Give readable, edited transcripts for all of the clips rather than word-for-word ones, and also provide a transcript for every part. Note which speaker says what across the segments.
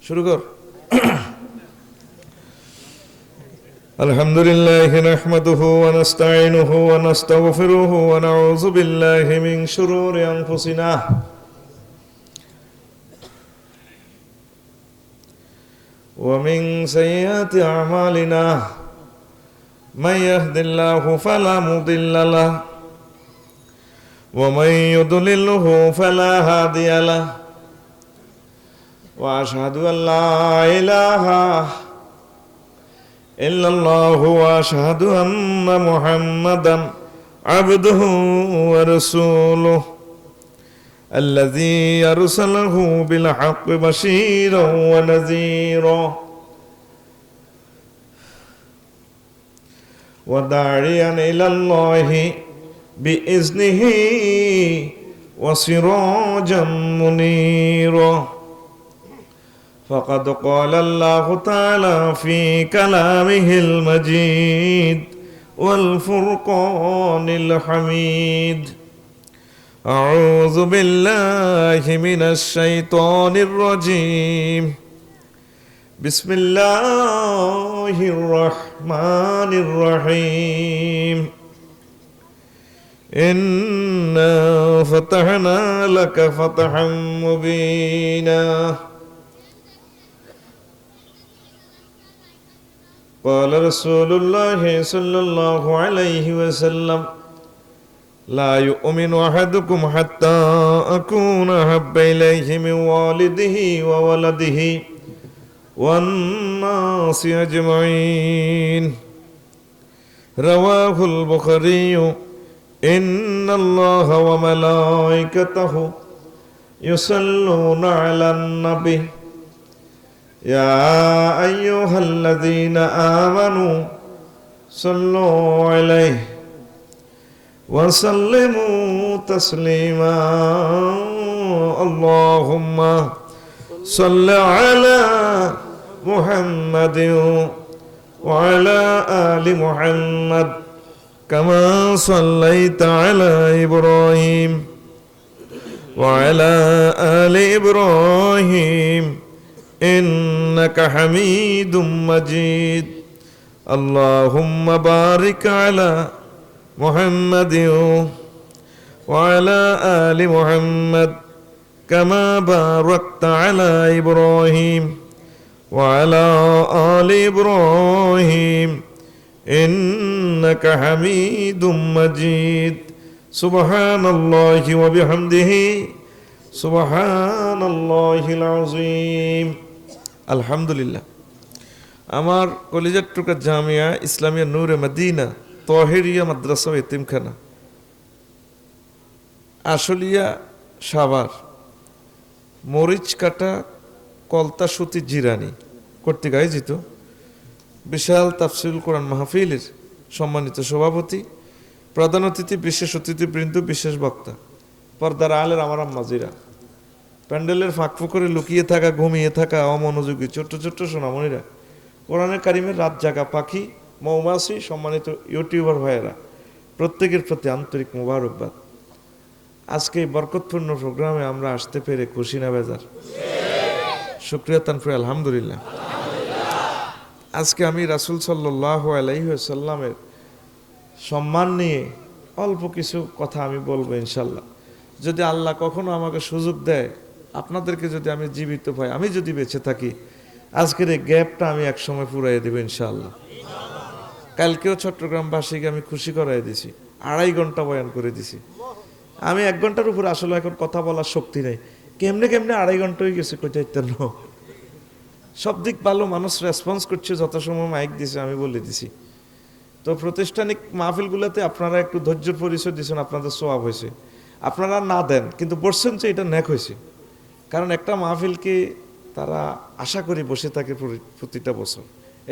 Speaker 1: শুরু কর। আলহামদুলিল্লাহি নাহমাদুহু ওয়া নাস্তাঈনুহু ওয়া নাস্তাগফিরুহু ওয়া নাউযু বিল্লাহি মিন শুরুরি আনফুসিনা ওয়া মিন সাইয়্যাতি আ'মালিনা মান ইয়াহদিল্লাহু ফালা মুদিল্লা লাহু ওয়া মান ইউদ্লিলহু ফালা হাদিয়া লাহু ওয়া আশহাদু আল লা ইলাহা ইল্লাল্লাহু ওয়া আশহাদু আন্না মুহাম্মাদান আবদুহু ওয়া রাসূলুহু আল্লাযী আরসালাহু বিল হাক্কি বাশীরান ওয়া নাযীরা ওয়া দা'iয়ান ইলাল্লাহি বিইজনিহি ওয়া সিরাজাম মুনীরা فقد قال الله تعالى في كلامه المجيد والفرقان الحميد أعوذ بالله من الشيطان الرجيم بسم الله الرحمن الرحيم إنا فتحنا لك فتحا مبينا قال رسول الله صلى الله عليه وسلم لا يؤمن أحدكم حتى أكون أحب إليه من والده وولده والناس أجمعين رواه البخاري إن الله وملائكته يصلون على النبي يا أيها الذين آمنوا صلوا عليه وسلموا تسليما اللهم صل على محمد وعلى آل محمد كما صليت على إبراهيم وعلى آل إبراهيم إنك حميد مجيد اللهم بارك على محمد وعلى آل محمد كما باركت على إبراهيم وعلى آل إبراهيم إنك حميد مجيد سبحان الله وبحمده سبحان الله العظيم আলহামদুলিল্লাহ। আমার কলিজার টুকা জামিয়া ইসলামিয়া নূরে মদিনা তহেরিয়া মাদ্রাসা এতিমখানা আশুলিয়া সাভার মরিচ কাটা কলতা সুতি জিরানি কর্তৃক আয়োজিত বিশাল তাফসিরুল কোরআন মাহফিলের সম্মানিত সভাপতি, প্রধান অতিথি, বিশেষ অতিথিবৃন্দ, বিশেষ বক্তা, পর্দার আলের আমার আম্মাজিরা, প্যান্ডেলের ফাঁক ফুকরে লুকিয়ে থাকা, ঘুমিয়ে থাকা অমনোযোগী ছোট্ট ছোট্ট সোনামণিরা, কোরআনে কারিমের রাত জাগা পাখি, মৌমাছি, সম্মানিত ইউটিউবার ভাইয়েরা, প্রত্যেকের প্রতি আন্তরিক মোবারকবাদ। আজকে এই বরকতপূর্ণ প্রোগ্রামে আমরা আসতে পেরে খুশি না বেজার? শুকরিয়া তানফুর আলহামদুলিল্লাহ। আজকে আমি রাসূল সাল্লাল্লাহু আলাইহি ওয়াসাল্লামের সম্মান নিয়ে অল্প কিছু কথা আমি বলবো ইনশাল্লাহ। যদি আল্লাহ কখনো আমাকে সুযোগ দেয়, আপনাদেরকে যদি আমি জীবিত পাই, আমি যদি বেঁচে থাকি, আজকের এই গ্যাপটা আমি একসময় পুরাই দেবো ইনশাআল্লাহ। কালকেও চট্টগ্রামবাসীকে আমি খুশি করাই দিছি, 2.5 ঘন্টা বয়ান করে দিছি। আমি 1 ঘন্টার উপর আসলে এখন কথা বলার শক্তি নেই। কেমনে 2.5 ঘন্টা হয়ে গেছে কোথায় না। সব দিক ভালো, মানুষ রেসপন্স করছে, যত সময় মাইক দিছে আমি বলে দিছি। তো প্রাতিষ্ঠানিক মাহফিলগুলোতে আপনারা একটু ধৈর্যের পরিচয় দিয়েছেন, আপনাদের সওয়াব হয়েছে। আপনারা না দেন কিন্তু বসছেন যে এটা ন্যাক হয়েছে, কারণ একটা মাহফিলকে তারা আশা করি বসে থাকে প্রতিটা বছর।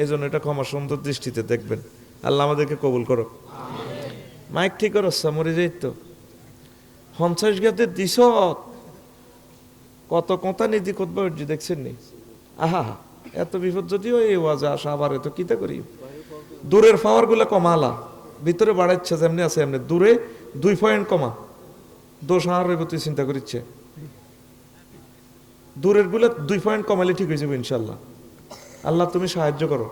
Speaker 1: এই জন্য এটা ক্ষমা সুন্দর দৃষ্টিতে দেখবেন। আল্লাহ আমাদেরকে কবুল করো। মাইক ঠিক করো, মরে যাই তো 50 গাতে দিস কত কথা নীতি করবো দেখছেন নি? আহা এত বিপদ যদিও এই ওয়াজে আসা, আবার এত কিতা করি। দূরের পাওয়ার গুলা কমালা, ভিতরে বাড়াচ্ছে যেমনি আছে এমনি, দূরে 2 পয়েন্ট কমা, দোষ আর তুই চিন্তা করিচ্ছে। দূরের গুলো 2 পয়েন্ট কমালে ঠিক হয়ে যাবে ইনশাল্লাহ। আল্লাহ তুমি সাহায্য করো।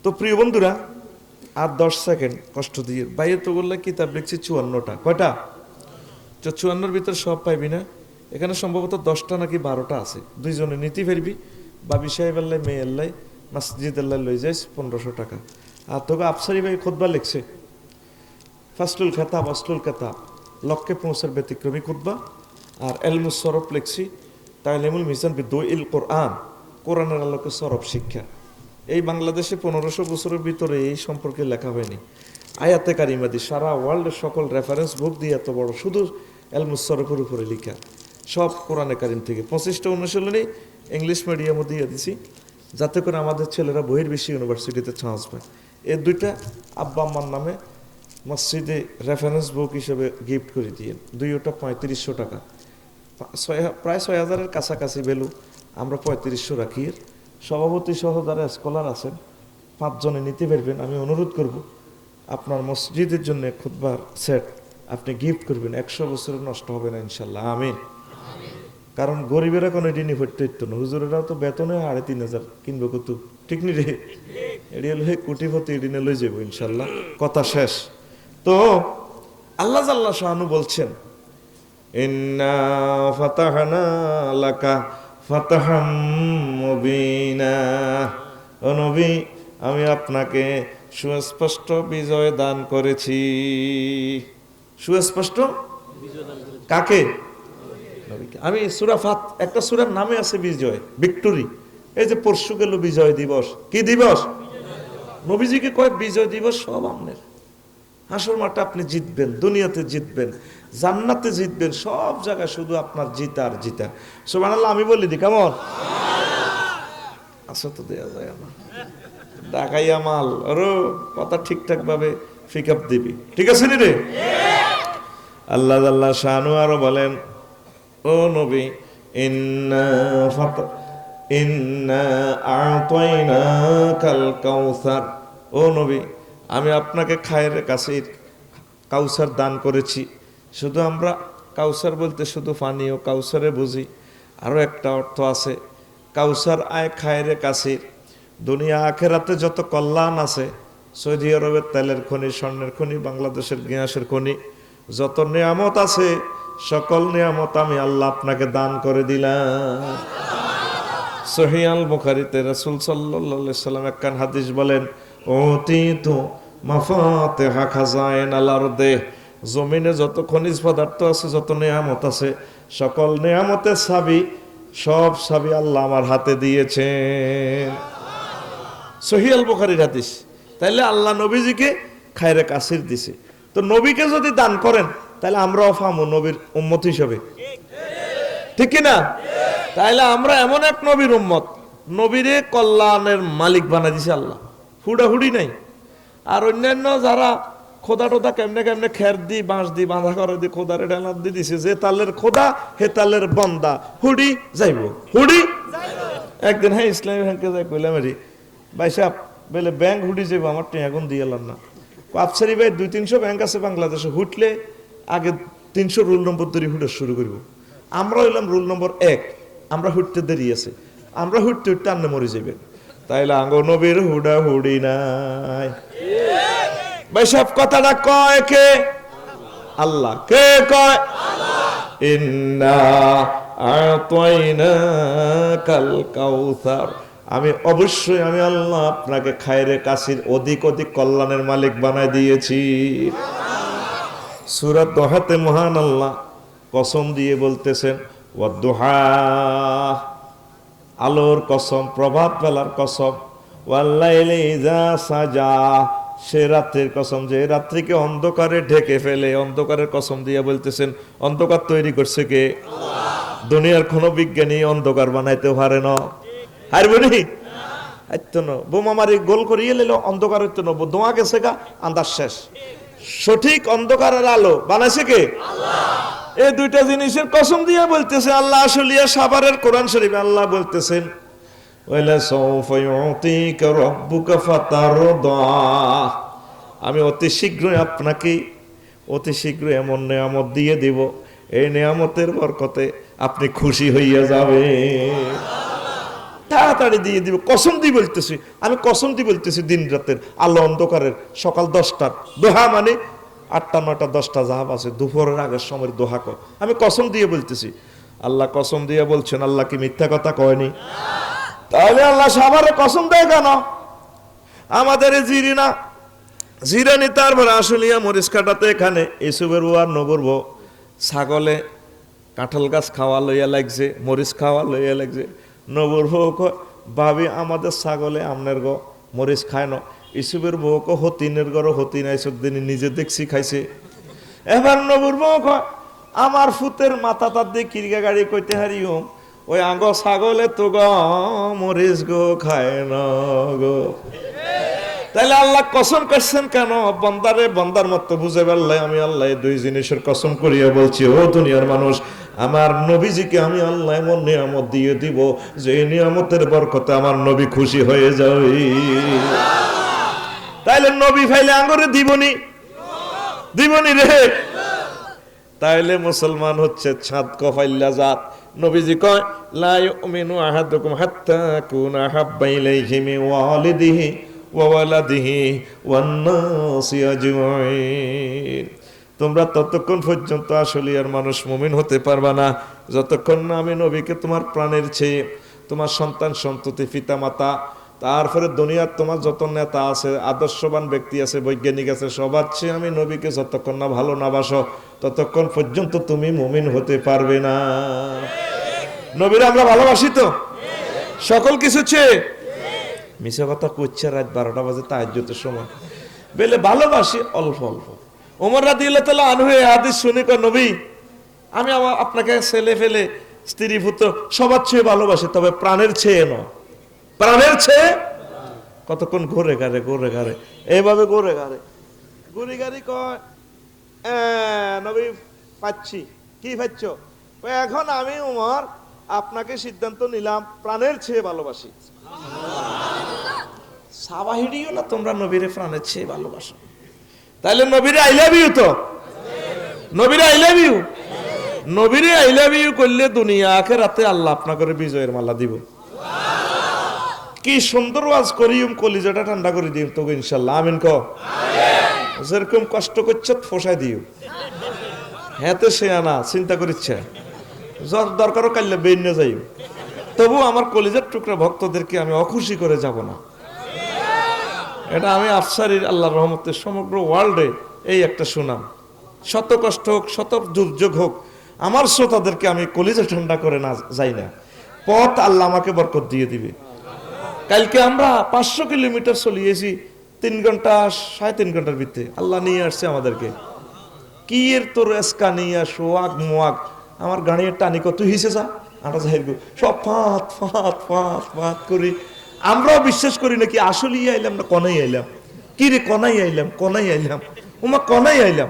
Speaker 1: তো প্রিয় বন্ধুরা, আর 10 সেকেন্ড কষ্ট দিয়ে বাইরে তো বললে কিতাব লিখছি 54টা, কয়টা? 54-র ভিতর সব পাইবি না, এখানে সম্ভবত 10টা নাকি 12টা আছে। দুইজনে নীতি ফেরবি, বাবি সাহেব আল্লাহ মেয়ে আল্লাহ মসজিদ আল্লাহ লই যাইস 1500 টাকা। আর তোকে আফসারি ভাই খুতবা লিখছে, ফাস্টুল খেতাব অস্টুল খেতাব, লক্ষ্যে পৌঁছার ব্যতিক্রমী খুতবা। আর এলমুস সরফ লিখছি, তাইলেমুল মিজান বিদুইল কোরআন, কোরআনের আলোকে সরফ শিক্ষা। এই বাংলাদেশে 1500 বছরের ভিতরে এই সম্পর্কে লেখা হয়নি। আয়াতে কারিমাদি সারা ওয়ার্ল্ডের সকল রেফারেন্স বুক দিয়ে এত বড়, শুধু এলমুস সরফের উপরে লেখা, সব কোরআনে কারিম থেকে। 25টা অনুশীলনী ইংলিশ মিডিয়ামে দিয়ে দিছি, যাতে করে আমাদের ছেলেরা বহির্বিশ্ব ইউনিভার্সিটিতে চান্স পায়। এই দুইটা আব্বা আম্মার নামে মসজিদে রেফারেন্স বুক হিসেবে গিফট করে দিয়ে, দুইটা 3500 টাকা, প্রায় 6000-এর কাছাকাছি ভ্যালু। আমরা 3500 রাখি। সভাপতি সহ যারা স্কলার আছেন 5 জনে নিতে পারবেন। আমি অনুরোধ করব আপনার মসজিদের জন্য খুতবার সেট আপনি গিফট করবেন, 100 বছরে নষ্ট হবে না ইনশাল্লাহ, আমিন। কারণ গরিবেরা কোনো এডিনি ভরতে হইতো না, হুজুরেরাও তো বেতনে 3500 কিনবো কত, ঠিক নি রে? এডি হলে কোটিপতি এডিনে লই যাবো ইনশাল্লাহ, কথা শেষ। তো আল্লাহ জাল্লা শাহানু বলছেন, ইন্না ফাতাহনা লাকা ফাতাহাম মুবিনা, ও নবী আমি আপনাকে সুস্পষ্ট বিজয় দান করেছি। সুস্পষ্ট কাকে? আমি সূরা ফাত, একটা সূরার নামে আছে বিজয়, ভিক্টরি। এই যে পরশু গেল বিজয় দিবস, কি দিবস? নবীজিকে কয় বিজয় দিবস সব আপনার। হাসর মাঠে আপনি জিতবেন, দুনিয়াতে জিতবেন, জান্নাতে জিতবেন, সব জায়গায় শুধু আপনার জিতা আর জিতা। সুবহানাল্লাহ আমি বলি দি কেমন? আচ্ছা তো দেয়া যায় আমার ডাকাইয়া মাল, আরো কথা ঠিকঠাক ভাবে পিক আপ দিবি, ঠিক আছে নি রে? আল্লাহ আল্লাহ শানু আরো বলেন, ও নবী ইন্না আ'তাইনাকাল কাউসার, ও নবী আমি আপনাকে খায়ের কাছের কাউসার দান করেছি। শুধু আমরা কাউসার বলতে শুধু পানীয় কাউসারে বুঝি, আরও একটা অর্থ আছে। কাউসার আয় খায়ের কাছের, দুনিয়া আখেরাতে যত কল্যাণ আছে, সৌদি আরবের তেলের খনি, স্বর্ণের খনি, বাংলাদেশের গ্যাসের খনি, যত নিয়ামত আছে সকল নিয়ামত আমি আল্লাহ আপনাকে দান করে দিলাম। সহিহ আল বুখারীতে রাসূল সাল্লাল্লাহু আলাইহি সাল্লাম একখান হাদিস বলেন, ওতিতু মাফাতিহা খাজাইনাল আরদে, জমিনে যত খনিজ পদার্থ আছে, যত নিয়ামত আছে, সকল নিয়ামতের চাবি, সব চাবি আল্লাহ আমার হাতে দিয়েছেন। সহিহ আল বুখারীর হাদিস। তাইলে আল্লাহ নবীজিকে খায়রে কাসির দিছে। তো নবীকে যদি দান করেন তাহলে আমরাও পাবো নবীর উম্মত হিসেবে, ঠিক কি না? তাইলে আমরা এমন এক নবীর উম্মত, নবীরে কল্যাণের মালিক বানাই দিছে আল্লাহ, হুড়াহুড়ি নাই। আর অন্যান্য যারা খোদা টোদা কেমনে কেমনে খের দি বাঁশ দি বাঁধা করে দি খোদারে ডালার দি দিছে, যে তালের খোদা হে তালের বন্দা, হুড়ি যাইব, হুড়ি। একদিন হ্যাঁ ইসলামী ব্যাংকে যাই কইলাম, আরে ভাই সাহেব বলে ব্যাংক হুডি যাবো, আমার টিয়া এখন দিয়ে এলাম না। আফসারি ভাই 200-300 ব্যাংক আছে বাংলাদেশে, হুটলে আগে 300 রোল নম্বর ধরে হুটা শুরু করব। আমরা হইলাম রোল নম্বর 1, আমরা হুটতে দেরি আছে, আমরা হুটতে হুটতে আন্নে মরে যাবেন। তাইলে আঙ্গ নবীর হুডা হুডি নাই। ভাই সব কথাটা কয় কে? আল্লাহ। কে কয়? ইন্না আ'তাইনাকাল কাউসার, আমি অবশ্যই আমি আল্লাহ আপনাকে খায়রে কাসির, অধিক অধিক কল্যাণের মালিক বানাই দিয়েছি। সূরা দোহাতে মহান আল্লাহ কসম দিয়ে বলতেছেন, ওয়াদ-দুহা, আলোর কসম, প্রভাত বেলার কসম, ওয়াল-লাইলি ইযা সাজা, সে রাত্রির কসম যে রাত্রিকে অন্ধকারে ঢেকে ফেলে। অন্ধকারের কসম দিয়ে বলতেছেন, অন্ধকার তৈরি করছে কে? আল্লাহ। দুনিয়ার কোনো বিজ্ঞানী অন্ধকার বানাইতে পারে না, হারবনি আইতো না, বোমা মারি গোল করিয়ে নিল, অন্ধকার হইতো না, দোয়া গেছে গা, আন্দাজ শেষ। সঠিক অন্ধকারের আলো বানাইছে কে? আল্লাহ। এই দুইটা জিনিসের কসম দিয়ে বলতেছে আল্লাহ। আসলিয়া সাভারের কোরআন শরীফে আল্লাহ বলতেছেন, ওয়ালা সাউফা ইউতিকা রাব্বুকা ফাতারদা, আমি অতি শীঘ্রই আপনাকে অতি শীঘ্রই এমন নিয়ামত দিয়ে দিব, এই নিয়ামতের বরকতে আপনি খুশি হইয়া যাবে, তাড়াতাড়ি দিয়ে দিব। কসম দিয়ে বলতেছি, আমি কসম দিয়ে বলতেছি, দিন রাতের আলো অন্ধকারের সকাল 10টার দোহা, মানে 8টা 9টা 10টা যাহা আছে দুপুরের আগের সময়ের দোহা কর, আমি কসম দিয়ে বলতেছি। আল্লাহ কসম দিয়ে বলছেন, আল্লাহ কি মিথ্যা কথা কয়নি? তাহলে আল্লাহ সবার কসম দেয় কেন? আমাদের জিরানি তারপরে আসলিয়া মরিচ কাটাতে এখানে এসবের আর নবর ছাগলে কাঁঠাল গাছ খাওয়া লইয়া লাগছে, মরিচ খাওয়া লইয়া লাগছে। নবর বউ ভাবি আমাদের ছাগলে আমনের গো মরিচ খায় না। ইসুবের বউ হতিনের গড় হতিন আইসব দিন নিজে দেখছি খাইছে। এবার নবর বউ আমার ফুতের মাথা তার দিয়ে কিরগা গাড়ি কইতে হারিও, ওই আগ ছাগলে তো গ মরিচ গো খায় না গো। তাইলে আল্লাহ কসম করছেন কেন? বন্দারে বন্দার মতো বুঝে পারলে আমি আল্লাহ দুই জিনিসের কসম করিয়া বলছি, ও দুনিয়ার মানুষ, আমার নবীজিকে আমি আল্লাহ এমন নিয়ামত দিয়ে দিব যে নিয়ামতের বরকতে আমার নবী খুশি হয়ে যাবে। তাইলে নবী ফাইলে আঙ্গরে দিবনি রে। তাইলে মুসলমান হচ্ছে ছাদ কফাইল্লা জাত। নবীজি কয়, লা ইউমিনু আহাদুকুম হাত্তা কুনা হাব্বা ইলাইহি মিন ওয়ালিদিহি ওয়া ওয়ালাদিহি ওয়ান নাসি আজমাইন। তোমরা ততক্ষণ পর্যন্ত আসলিয়ার মানুষ মুমিন হতে পারবা না যতক্ষণ না আমি নবীকে তোমার প্রাণের চেয়ে, তোমার সন্তান সন্ততি পিতা মাতা, তারপরে দুনিয়ার তোমার যত নেতা আছে, আদর্শবান ব্যক্তি আছে, বৈজ্ঞানিক আছে, সবার চেয়ে আমি নবীকে যতক্ষণ না ভালো না বাসো ততক্ষণ পর্যন্ত তুমি মুমিন হতে পারবে না। নবীরা আমরা ভালোবাসি তো সকল কিছু চেয়ে। মিশা কথা করছে রাত 12টা বাজে তাহাজ্জুদের সময়, বেলে ভালোবাসি অল্প অল্প। ওমর রাদিয়াল্লাহু তাআলা আনহু এই হাদিস শুনে কয়, নবী আমি আপনাকে ছেলে ফেলে স্ত্রী পুত্র সবার চেয়ে ভালোবাসি, তবে প্রাণের চেয়ে নয়। প্রাণের চেয়ে কতক্ষণ ঘুরে ঘাড়ে এইভাবে ঘুরি গাড়ি কয়, নবী পাচ্ছি কি পাচ্ছ? এখন আমি ওমর আপনাকে সিদ্ধান্ত নিলাম প্রাণের চেয়ে ভালোবাসি। সাবাহিডিও না তোমরা নবীরে প্রাণের চেয়ে ভালোবাসো। তাহলে নবীরে আই লাভ ইউ তো, নবীরে আই লাভ ইউ, নবীরে আই লাভ ইউ করলে দুনিয়া আখিরাতে আল্লাহ আপনাকে বিজয়ের মালা দিব। কি সুন্দর ওয়াজ করিম, কলিজাটা ঠান্ডা করে দিও তোকে ইনশাআল্লাহ। আমিন কও। যেরকম কষ্ট করছে ফসাই দিও। হ্যাঁ তো সে আনা চিন্তা করিচ্ছে দরকারও কাল্লে বেন্য যাই, তবু আমার কলিজার টুকরা ভক্তদেরকে আমি অখুশি করে যাব না। এটা আমি আফসারির আল্লাহর রহমতে সমগ্র ওয়ার্ল্ডে এই একটা সুনাম। শত কষ্ট হোক, শত দুর্যোগ হোক, আমার শ্রোতাদেরকে আমি কলিজা ঠান্ডা করে না যাই না। পথ আল্লাহ আমাকে বরকত দিয়ে দিবে। কালকে আমরা 500 কিলোমিটার চলিয়েছি 3 ঘন্টা 3.5 ঘন্টার ভিতরে। আল্লাহ নিয়ে আসছে আমাদেরকে। কি এর তোর এসকা নিয়ে সোয়াগ মোয়াগ, আমার গাড়ির টানি কত হিসে যা আমরা যাই সব ফাঁত করি। আমরাও বিশ্বাস করি নাকি আসলেই আইলাম না কনাই আইলাম। কি রে কনাই আইলাম ওমা কনাই আইলাম,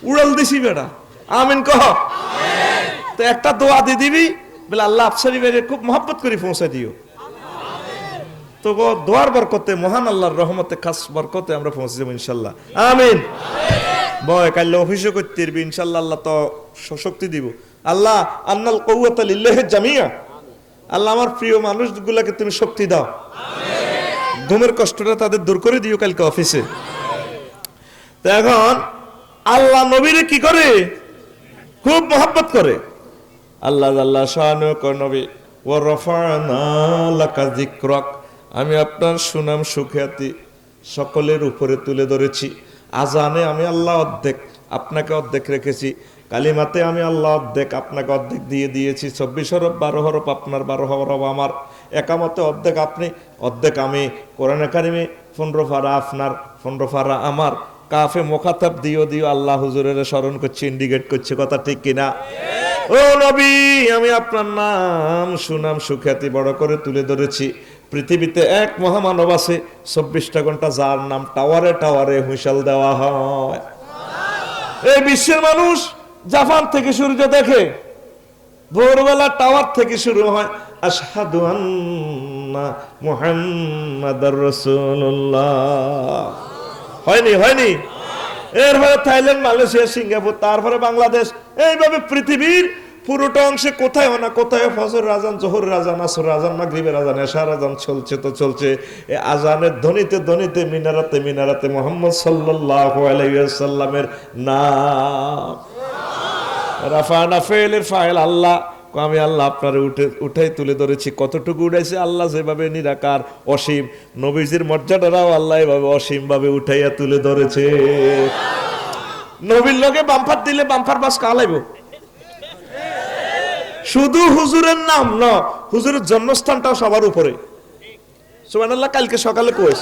Speaker 1: উড়াল দিছি বেড়া। আমিন কহ। তো একটা দোয়া দিয়ে দিবি বলে, আল্লাহ আফসারি বাইরে খুব মহব্বত করে পৌঁছে দিও। তো দোয়ার বরকতে, মহান আল্লাহর রহমতে, খাস বরকতে আমরা পৌঁছে যাবো ইনশাল্লাহ। আমিন। বয় কাল্লে অফিসও করতে পারবি ইনশাল্লাহ, আল্লাহ তো শক্তি দিব। আল্লাহ আন্নাল কুওয়াতা লিল্লাহি জামিয়া, আল্লাহ আমার প্রিয় মানুষগুলাকে তুমি শক্তি দাও, ঘুমের কষ্টটা তাদের দূর করে দিও কালকে অফিসে। তো এখন আল্লাহ নবীরে কি করে? খুব মহব্বত করে। আল্লাহ শানু কর নবী, ওয়া রাফা'না লাকা যিকরাক, আমি আপনার সুনাম সুখ্যাতি সকলের উপরে তুলে ধরেছি। আজানে আমি আল্লাহ অর্ধেক, আপনাকে অর্ধেক রেখেছি। কালিমাতে আমি আল্লাহ অর্ধেক, আপনাকে অর্ধেক দিয়ে দিয়েছি। 24 হরফ 12 হরফ আপনার, 12 হরফ আমার। একামতে অর্ধেক আপনি, অর্ধেক আমি। কোরআনে কারিমে 15 পারা আপনার, 15 পারা আমার। কাফে মুখাতাব দিও আল্লাহ হুজুরের স্মরণ করছে, ইন্ডিকেট করছে, কথা ঠিক কিনা? ও নবী, আমি আপনার নাম সুনাম সুখ্যাতি বড় করে তুলে ধরেছি। পৃথিবীতে এক মহামানব আছে 24টা ঘন্টা, যার নাম টাওয়ারে টাওয়ারে হুইসেল দেওয়া হয়। এই বিশ্বের মানুষ জাপান থেকে সূর্য দেখে, ভোরবেলা টাওয়ার থেকে শুরু হয় আশহাদু আন্না মুহাম্মাদার রাসূলুল্লাহ। হয়নি? এরপরে থাইল্যান্ড, মালয়েশিয়া, সিঙ্গাপুর, তারপরে বাংলাদেশ। এইভাবে পৃথিবীর পুরোটা অংশে কোথায় না কোথায় ফজর আজান, জোহর আজান, আসর আজান, মাগরিবের আজান, এশার আজান চলছে তো চলছে। এই আজানের ধ্বনিতে ধ্বনিতে মিনারাতে মিনারাতে মুহাম্মদ সাল্লাল্লাহু আলাইহি ওয়াসাল্লামের নাম। রাফানা ফেলের ফাইল আল্লাহ, আমি আল্লাহ আপনার উঠাই তুলে ধরেছি। কতটুকু উঠাইছে? আল্লাহ যেভাবে নিরাকার অসীম, নবীজির মর্যাদারাও আল্লাহ এভাবে অসীম ভাবে উঠাইয়া তুলে ধরেছে। নবীর লগে বাম্পার দিলে বাম্পার বাস কালাইব। শুধু হুজুরের নাম না, হুজুরের জন্মস্থানটাও সবার উপরে। সুবহানাল্লাহ। কালকে সকালে কইস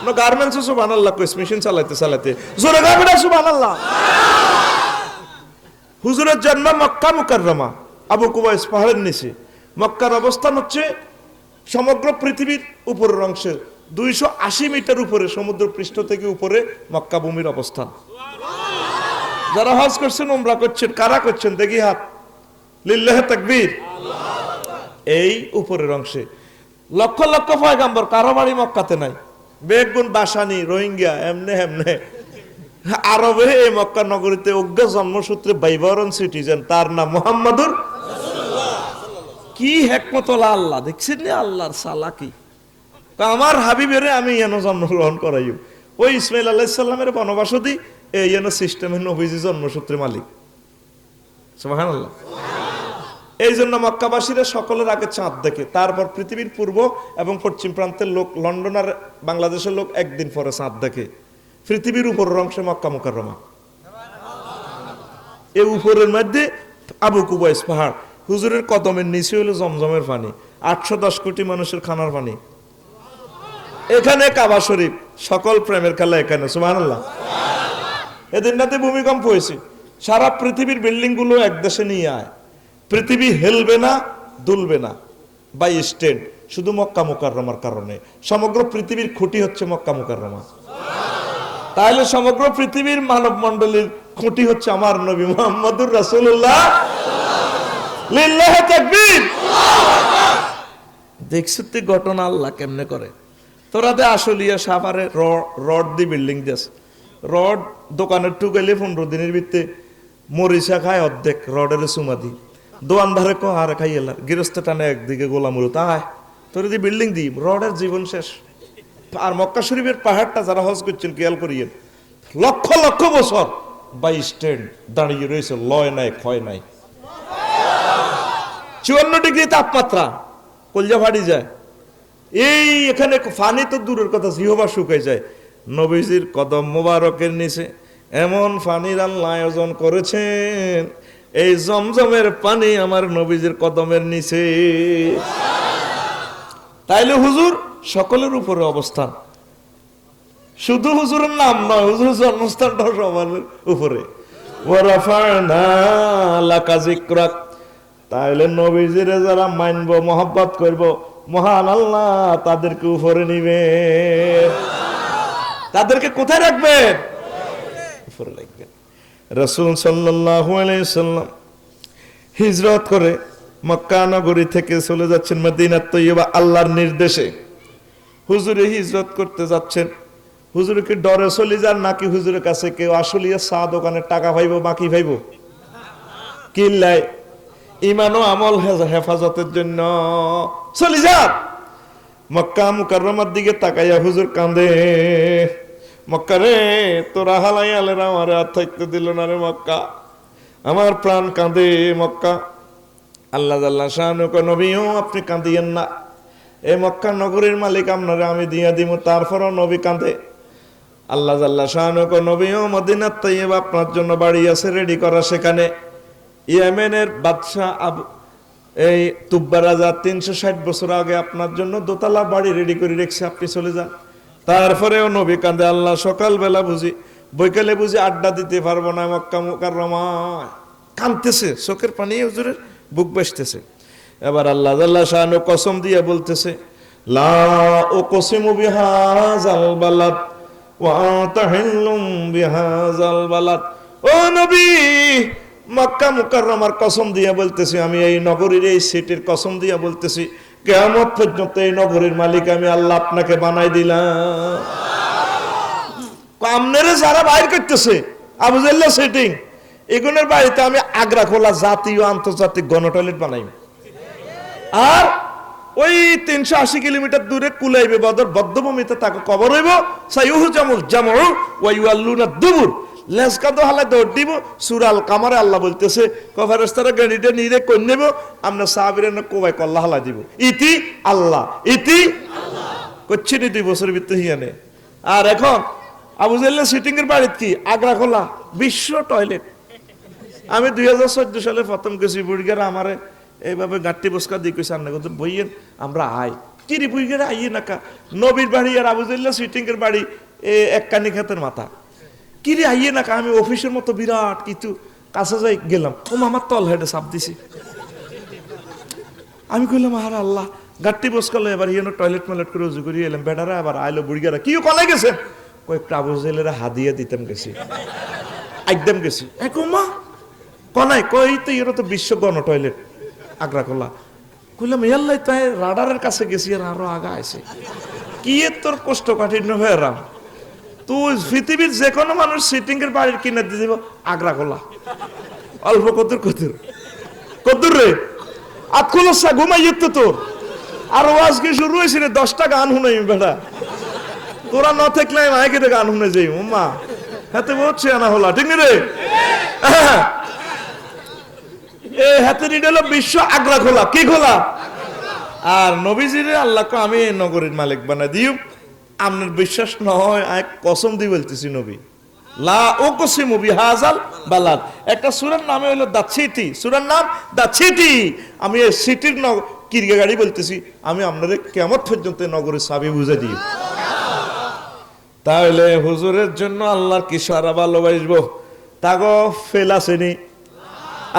Speaker 1: না গার্মেন্টসে সুবহানাল্লাহ কইস, মেশিন চালাইতে চালাইতে জোরে গাবে না সুবহানাল্লাহ। হুজুরের জন্ম মক্কা মুকাররমা, আবু কুবাইস পাহাড়ের নিচে। মক্কার অবস্থান হচ্ছে সমগ্র পৃথিবীর উপরের অংশে 280 মিটার উপরে, সমুদ্র পৃষ্ঠ থেকে উপরে মক্কা ভূমির অবস্থান। যারা হজ করছেন, উমরা করছেন, কারা করছেন দেখি হাত, লিল্লাহে তাকবীর। এই উপরের অংশে লক্ষ লক্ষ পয়গাম্বর, কারো বাড়ি মক্কাতে নাই। বেগুন, বাসানি, রোহিঙ্গা, এমনে এমনে আরবে এই মক্কা নগরীতে অজ্ঞ জন্মসূত্রে বাইবরন সিটিজেন, তার নাম মুহাম্মাদুর রাসূলুল্লাহ। কি হিকমতওয়ালা আল্লাহ, দেখছেন না আল্লাহর চালাকি। আমার হাবিবেরে আমি যেন জন্মগ্রহণ করাইও। ওই ইসমাইল আলাইহিস সালামের বনবাসী এই যেন সিস্টেমের নবীজি জন্মসূত্রে মালিক। সুবহানাল্লাহ। এই জন্য মক্কাবাসীরা সকলের আগে চাঁদ দেখে, তারপর পৃথিবীর পূর্ব এবং পশ্চিম প্রান্তের লোক, লন্ডন আর বাংলাদেশের লোক একদিন পরে চাঁদ দেখে। পৃথিবীর উপরের অংশে মক্কা মুকাররমা, এই উপরের মধ্যে আবু কুবাইস পাহাড়, হুজুরের কদমের নিচে হলো জমজমের পানি, 810 কোটি মানুষের খানার পানি। এখানে কাবা শরীফ, সকল প্রেমের খেলা এখানে। সুবহানাল্লাহ। এদিন রাতে ভূমিকম্প হয়েছে, সারা পৃথিবীর বিল্ডিং গুলো এক দেশে নিয়ে আয়, পৃথিবী হেলবে না, দুলবে না, বাই স্ট্যান্ড, শুধু মক্কা মুকাররমার কারণে। সমগ্র পৃথিবীর খুঁটি হচ্ছে মক্কা মুকাররমা। তাহলে সমগ্র পৃথিবীর মানব মণ্ডলীর খুঁটি হচ্ছে আমার নবী মুহাম্মদুর রাসূলুল্লাহ। লিল্লাহি তাকবীর। দেখছিস তুই ঘটনা আল্লাহ কেমনে করে। তোরা দে আসলিয়া সাভারে রড দি বিল্ডিং দেশ, রড দোকানের টুকাইলে 15 দিনের ভিতরে মরিচা খায় অর্ধেক, রডের সুমাদি দোয়ানদারে কো আর খাই এলার গৃহস্থ টানে একদিকে গোলামুরু তাই তোর দি বিল্ডিং দি, রডের জীবন শেষ। আর মক্কা শরীফের পাহাড়টা যারা হজ করছেন খেয়াল করিয়েন, লক্ষ লক্ষ বছর বাই স্ট্যান্ড দাঁড়িয়ে রয়েছে, লয় নাই, ক্ষয় নাই। 54 ডিগ্রি তাপমাত্রা, কলজা ফাটি যায়। এই এখানে ফানি তো দূরের কথা, জিহবা শুকাই যায়। নবীজির কদম মোবারকের নিচে এমন পানির আল্লাহ আয়োজন করেছেন, এই জমজমের পানি আমার নবীজির কদমের নিচে। তাইলে হুজুর সকলের উপরে অবস্থান, শুধু হুজুরের নাম নয়, হুজুরের জন্মস্থানটাও সবার উপরে। ওয়ারাফা'না লাকা যিকরাক। তাইলে নবীজিরে যারা মানব, মহব্বত করব, মহান আল্লাহ তাদেরকে উপরে নিবে। তাদেরকে কোথায় রাখবেন? উপরে রাখবেন। রাসূল সাল্লাল্লাহু আলাইহি সাল্লাম হিজরত করে মক্কা নগরী থেকে চলে যাচ্ছেন মদিনা তৈয়বা আল্লাহর নির্দেশে। হুজুরে হিজরত করতে যাচ্ছেন, হুজুরকে ডরে চলে যান নাকি হুজুরের কাছে কেউ আসলিয়া চা দোকানের টাকা পাইব, বাকি পাইব? কিল্লাই ইমান ও আমল হেফাজতের জন্য চলে যান। মক্কা মুকাররমার দিকে তাকাইয়া হুজুর কান্দে, মক্কা রে তোরা হালাই আলেরা আমার আর থাকতে দিল না রে মক্কা, আমার প্রাণ কাঁদে মক্কা। আল্লাহ জাল্লা শানুক নবীও আপনি কাঁদিয়েন না, এই মক্কা নগরীর মালিক আপনারে আমি দিয়া দিব, তারপরও নবী কাঁদে। আল্লাহ জাল্লা শানুক নবীও মদিনাত তাইয়্যিবা আপনার জন্য বাড়ি আছে রেডি করা, সেখানে ইয়েমেনের বাদশাহ এই তুব্বা রাজা 360 বছর আগে আপনার জন্য দোতলা বাড়ি রেডি করে রেখেছে, আপনি চলে যান। তারপরেও নবী কাঁদে, আল্লাহ সকালবেলা বুঝি বৈকালে বুঝি আড্ডা দিতে পারবো না মক্কা মুকাররমায়। কাঁদতেছে, চোখের পানি হুজুরের বুক বাসতেছে। এবার আল্লাহ জাল্লা শানু কসম দিয়ে বলতেছে, লা উকসিমু বিহাযাল বালাদ ওয়া আনতা হিল্লুম বিহাযাল বালাদ। ও নবী, মক্কা মুকাররমার কসম দিয়ে বলতেছি, আমি এই নগরীর এই সিটির কসম দিয়ে বলতেছি, কিয়ামত পর্যন্ত এই নগরীর মালিক আমি আল্লাহ আপনাকে বানাই দিলাম। আমনেরে যারা বাইর করতেছে, আবু জাহল সেটিং, এগুলোর বাড়িতে আমি আগ্রা খোলা জাতীয় আন্তর্জাতিক গণ টয়লেট বানাই। আর ওই 380 কিলোমিটার দূরে কুলাইবে বদর বদ্ধভূমিতে তাকে কবর হইব, সাইয়ুহু জামুল জামউ ওয়া ইউআল্লুনা দুবুর, লেজকা তো হালা দৌড় দিব। সূরা আল কামারে আল্লাহ বলতেছে ফেরেশতারা গাড়িটা নিয়ে কোন নেব, আমরা সাহাবীরা কোবাই কল্লা হালা দিব, ইতি আল্লাহ ইতি আল্লাহ করছি নি 2 বছরের ভিতরে হিয়ানে। আর এখন আবু জাহেলের সিটিং এর বাড়িতে কি আগ্রা খোলা বিশ্ব টয়লেট। আমি 2014 সালে প্রথম গেছি, বুড়িগারা আমারে এইভাবে গাঁটটি বসকা দিয়ে কইছে আন্না কিন্তু বইয়েন আমরা আই কিরি বুড়িগারা আইয়ে নাকা নবীর বাড়ি আর আবু জাহেলের সিটিং এর বাড়ি এক কানি খাতের মাথা, কিরে আইয়ে নাকা। আমি অফিসের মতো বিরাট কিছু কাছে যাই গেলাম, ও আমার তল হেডে চাপ দিছি। আমি কইলাম আর আল্লাহ গাঁটটি বসকালো, এবার হিয়ানো টয়লেট ময়লেট করে উজু করিয়ে এলাম। বেটারা আবার আইলো বুড়িগারা কি কলাই গেছে, কয়েকটা আবু জাহেলেরা হাদিয়া দিতাম গেছি, একদম গেছি। মা কনাই কই তো এরা তো বিশ্ব গণ টয়লেট আগ্রা খোলা। কইলাম ইয়াল্লাই তাই রাডারের কাছে গেছি আর আরো আগা আছে কি তোর কষ্ট কাঠিন্য হয়ে রাম। তুই পৃথিবীর যে কোনো মানুষ সিটিং এর বাড়ির কিনে দিয়ে দিব আগ্রা খোলা, অল্প কদুর কদুর কদুর রে আতকুলসা ঘুমাইয়ে তো তোর। আর ওয়াজ কি শুরু হয়েছিল 10টা গান শুনাই বেটা, তোরা ন থাকলে মাইকে গান শুনে যাই মা হাতে বলছে আনা হলা ঠিক রে। হাতে নিয়ে বিশ্ব আগ্রা খোলা কি খোলা। আর নবীজিরে আল্লাহকে আমি এই নগরীর মালিক বানাই দিও। আপনার বিশ্বাস না হয় এক কসম দিয়ে বলতেছি নবী লা উকসিমু বিহাযাল বালাদ, একটা সূরার নামে হলো দা সিটি, সূরার নাম দা সিটি। আমি এই সিটির কিরগে গাড়ি বলতেছি, আমি আপনাদের কিয়ামত পর্যন্ত নগরের চাবি বুঝে দিই। তাহলে হুজুরের জন্য আল্লাহর কি সারা ভালোবাসবো, তাগো ফেল আসেনি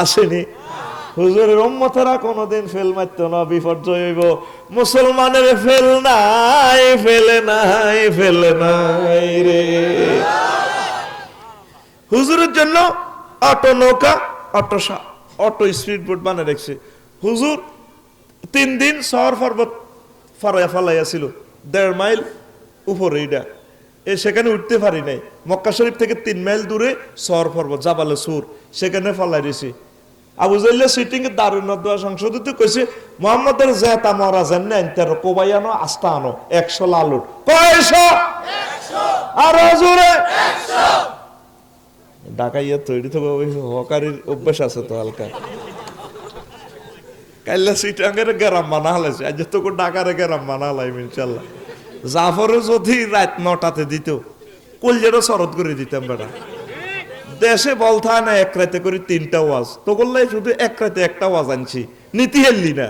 Speaker 1: আসেনি। হুজুরের উম্মতেরা কোনদিন ফেল মারতো না, বিপর্যয় হইব। মুসলমানের ফেল নাই ফেলে নাই ফেলে নাই রে। হুজুরের জন্য অটো নৌকা অটো স্পিড বোট বানিয়ে রাখছে। হুজুর 3 দিন শহর পর্বত ফালাইয়া ছিল 1.5 মাইল উপরে, এটা সেখানে উঠতে পারি নাই। মক্কা শরীফ থেকে 3 মাইল দূরে শহর পর্বত জাবালে সুর, সেখানে ফালাই দিয়েছি। আবু জাহেলের সিটিং এর দারুণ দোয়া সংশোধিত কইছে মুহাম্মদের জেতা মরা জান্নে আনতার কোবাই আনো আস্তা আনো 100 লালুট কয়শো 100 আর হুজুরে 100 ঢাকাইয়া তৈরি তো হকারির অভ্যাস আছে তো হালকা। কাইলা সিটাঙ্গের গ্রাম বানা হলাইছে, আজ তো ঢাকার গ্রাম বানা হলাইম ইনশাল্লাহ। জাফরে যদি রাত 9টাতে দিত কলজেরও শরৎ করে দিতাম বেটা। দেশে বলতা না এক রাতে করে 3টা ওয়াজ, তো বললে শুধু এক রাতে একটা ওয়াজ আনছি, নীতি হেললি না।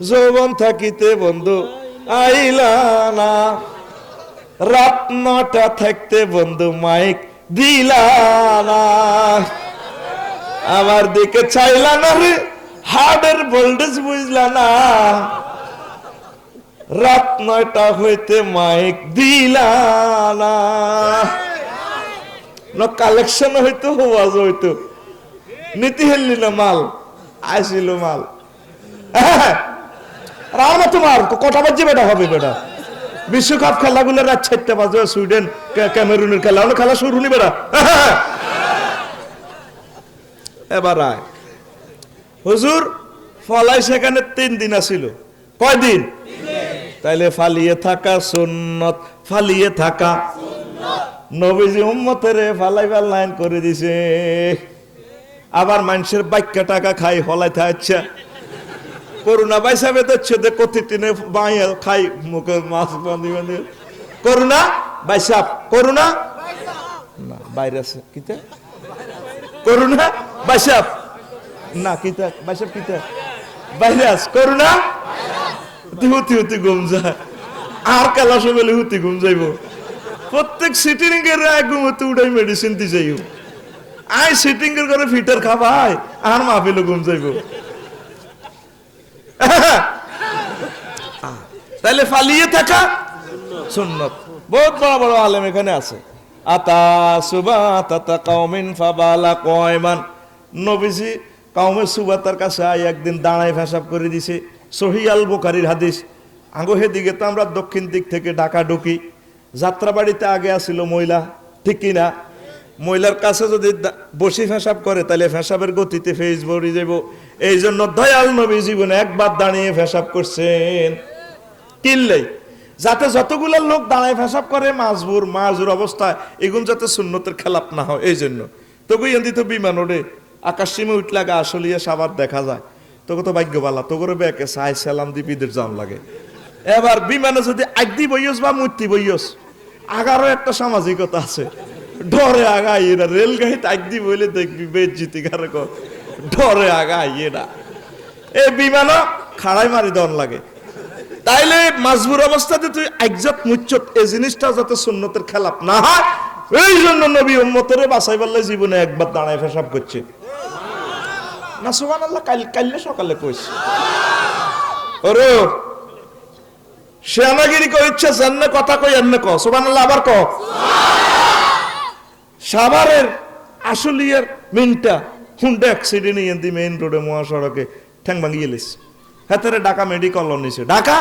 Speaker 1: যৌবন থাকিতে বন্ধু আইলা না, রাত 9টা থাকতে বন্ধু মাইক দিলা না, আমার দিকে চাইলা না রে, হার্টের ভোল্টেজ বুঝলা না, রাত 9টা হইতে মাইক দিলা না। কালেকশন হইতো ওয়াজ হইতো, নীতি হেললি না, মাল আইছিল মাল। রামা তোমার কটা বাজে বেটা হবে বেটা, বিশ্বকাপ খেলাগুলো রাত 4টা বাজে, সুইডেন ক্যামেরুনের খেলা খেলা শুরু নি বেটা। এবার আয় হুজুর ফলাই সেখানে 3 দিন আসিল, কয়দিন? তাইলে ফালিয়ে থাকা সুন্নত, ফালিয়ে থাকা নবীজি উম্মতের ফালাইবার লাইন করে দিছে। আবার মানুষের বাক্য টাকা খাই হলাইতে আচ্ছা করুণা বাইসাবে দিচ্ছে কতি টিনে বাইয়া খাই মুখে মাছ বাঁধি বাঁধি করুণা বাইসাব করুণা না বাইরে আছে কিতা করুণা বাইসাব না কিতা বাইসাব কিতা বাইরে আস করুণা হুতি হুতি ঘুম যায় আর কালা সবেলে হুতি ঘুম যাইব। প্রত্যেক সিটিং এর ঘুমতে উঠাই মেডিসিন দি যাইও, আই সিটিং এর করে ফিটার খাবাই আর মাহফিল ঘুম যাইব। তাইলে ফালিয়ে থাকা সুন্নত। বহুত বড় বড় আলেম এখানে আছে। আতা সুবাতাতা কওমিন ফাবালা কয়মান, নবীজি কওমে সুবাতার কাছে আই একদিন দাঁড়ায় পেশাব করে দিছে। সহিহ আল বুখারীর হাদিস। আঙ্গো দিকে তো আমরা দক্ষিণ দিক থেকে ঢাকা ঢুকি, যাত্রাবাড়িতে আগে আসিল মহিলা, ঠিক কিনা? মহিলার কাছে যদি বসি ফেসাব করে তাহলে ফেসাবের গতিতে ফেস ভরে যাব। এই জন্য দয়াল নবী জীবনে একবার দাঁড়িয়ে ফেসাব করছেন, কিনলেই যাতে যতগুলো লোক দাঁড়ায় ফেসাব করে মাজুর অবস্থায় এগুলো যাতে সুন্নতের খেলাপ না হয়। এই জন্য তোকে এন্দি তো বিমান ওড়ে আকাশ সীমে উঠলে আগে আসলিয়া সাবার দেখা যায়, তোকে তো ভাগ্যবালা, তোকে ব্যাকে সাই সালাম দি বিদের জাম লাগে। এবার বিমানে যদি আগদি বইয়স বা মূর্তি বইয়স, আগারও একটা সামাজিকতা আছে, ডরে আগাই এরা রেলগাড়িতে আগদি বইলে দেখবি বেজ্জিতি কারে ডরে আগাই এরা, এই বিমানও খাড়াই মারি দন লাগে। তাইলে মাজবুর অবস্থাতে তুই একজাত মুচ্চত এই জিনিসটা যাতে সুন্নতের খেলাপ না হয়, এই জন্য নবী উম্মতের বাঁচাই পারলে জীবনে একবার দাঁড়ায় পেশাব করছে না। সুবহানাল্লাহ, কাইলে সকালে কইছে ওরে শ্যামাগিরি কইছে জান্নে কথা কই এমনে ক সুবহানাল্লাহ, আবার ক সাভারের আসলিয়ার মিনটা হুন্ডা অ্যাক্সিডেন্ট ইয়েন্দি মেইন রোডে মহাসড়কে ঠ্যাং ভাঙিয়ে লিস হাতেরে ঢাকা মেডিকেল নিছে, ঢাকা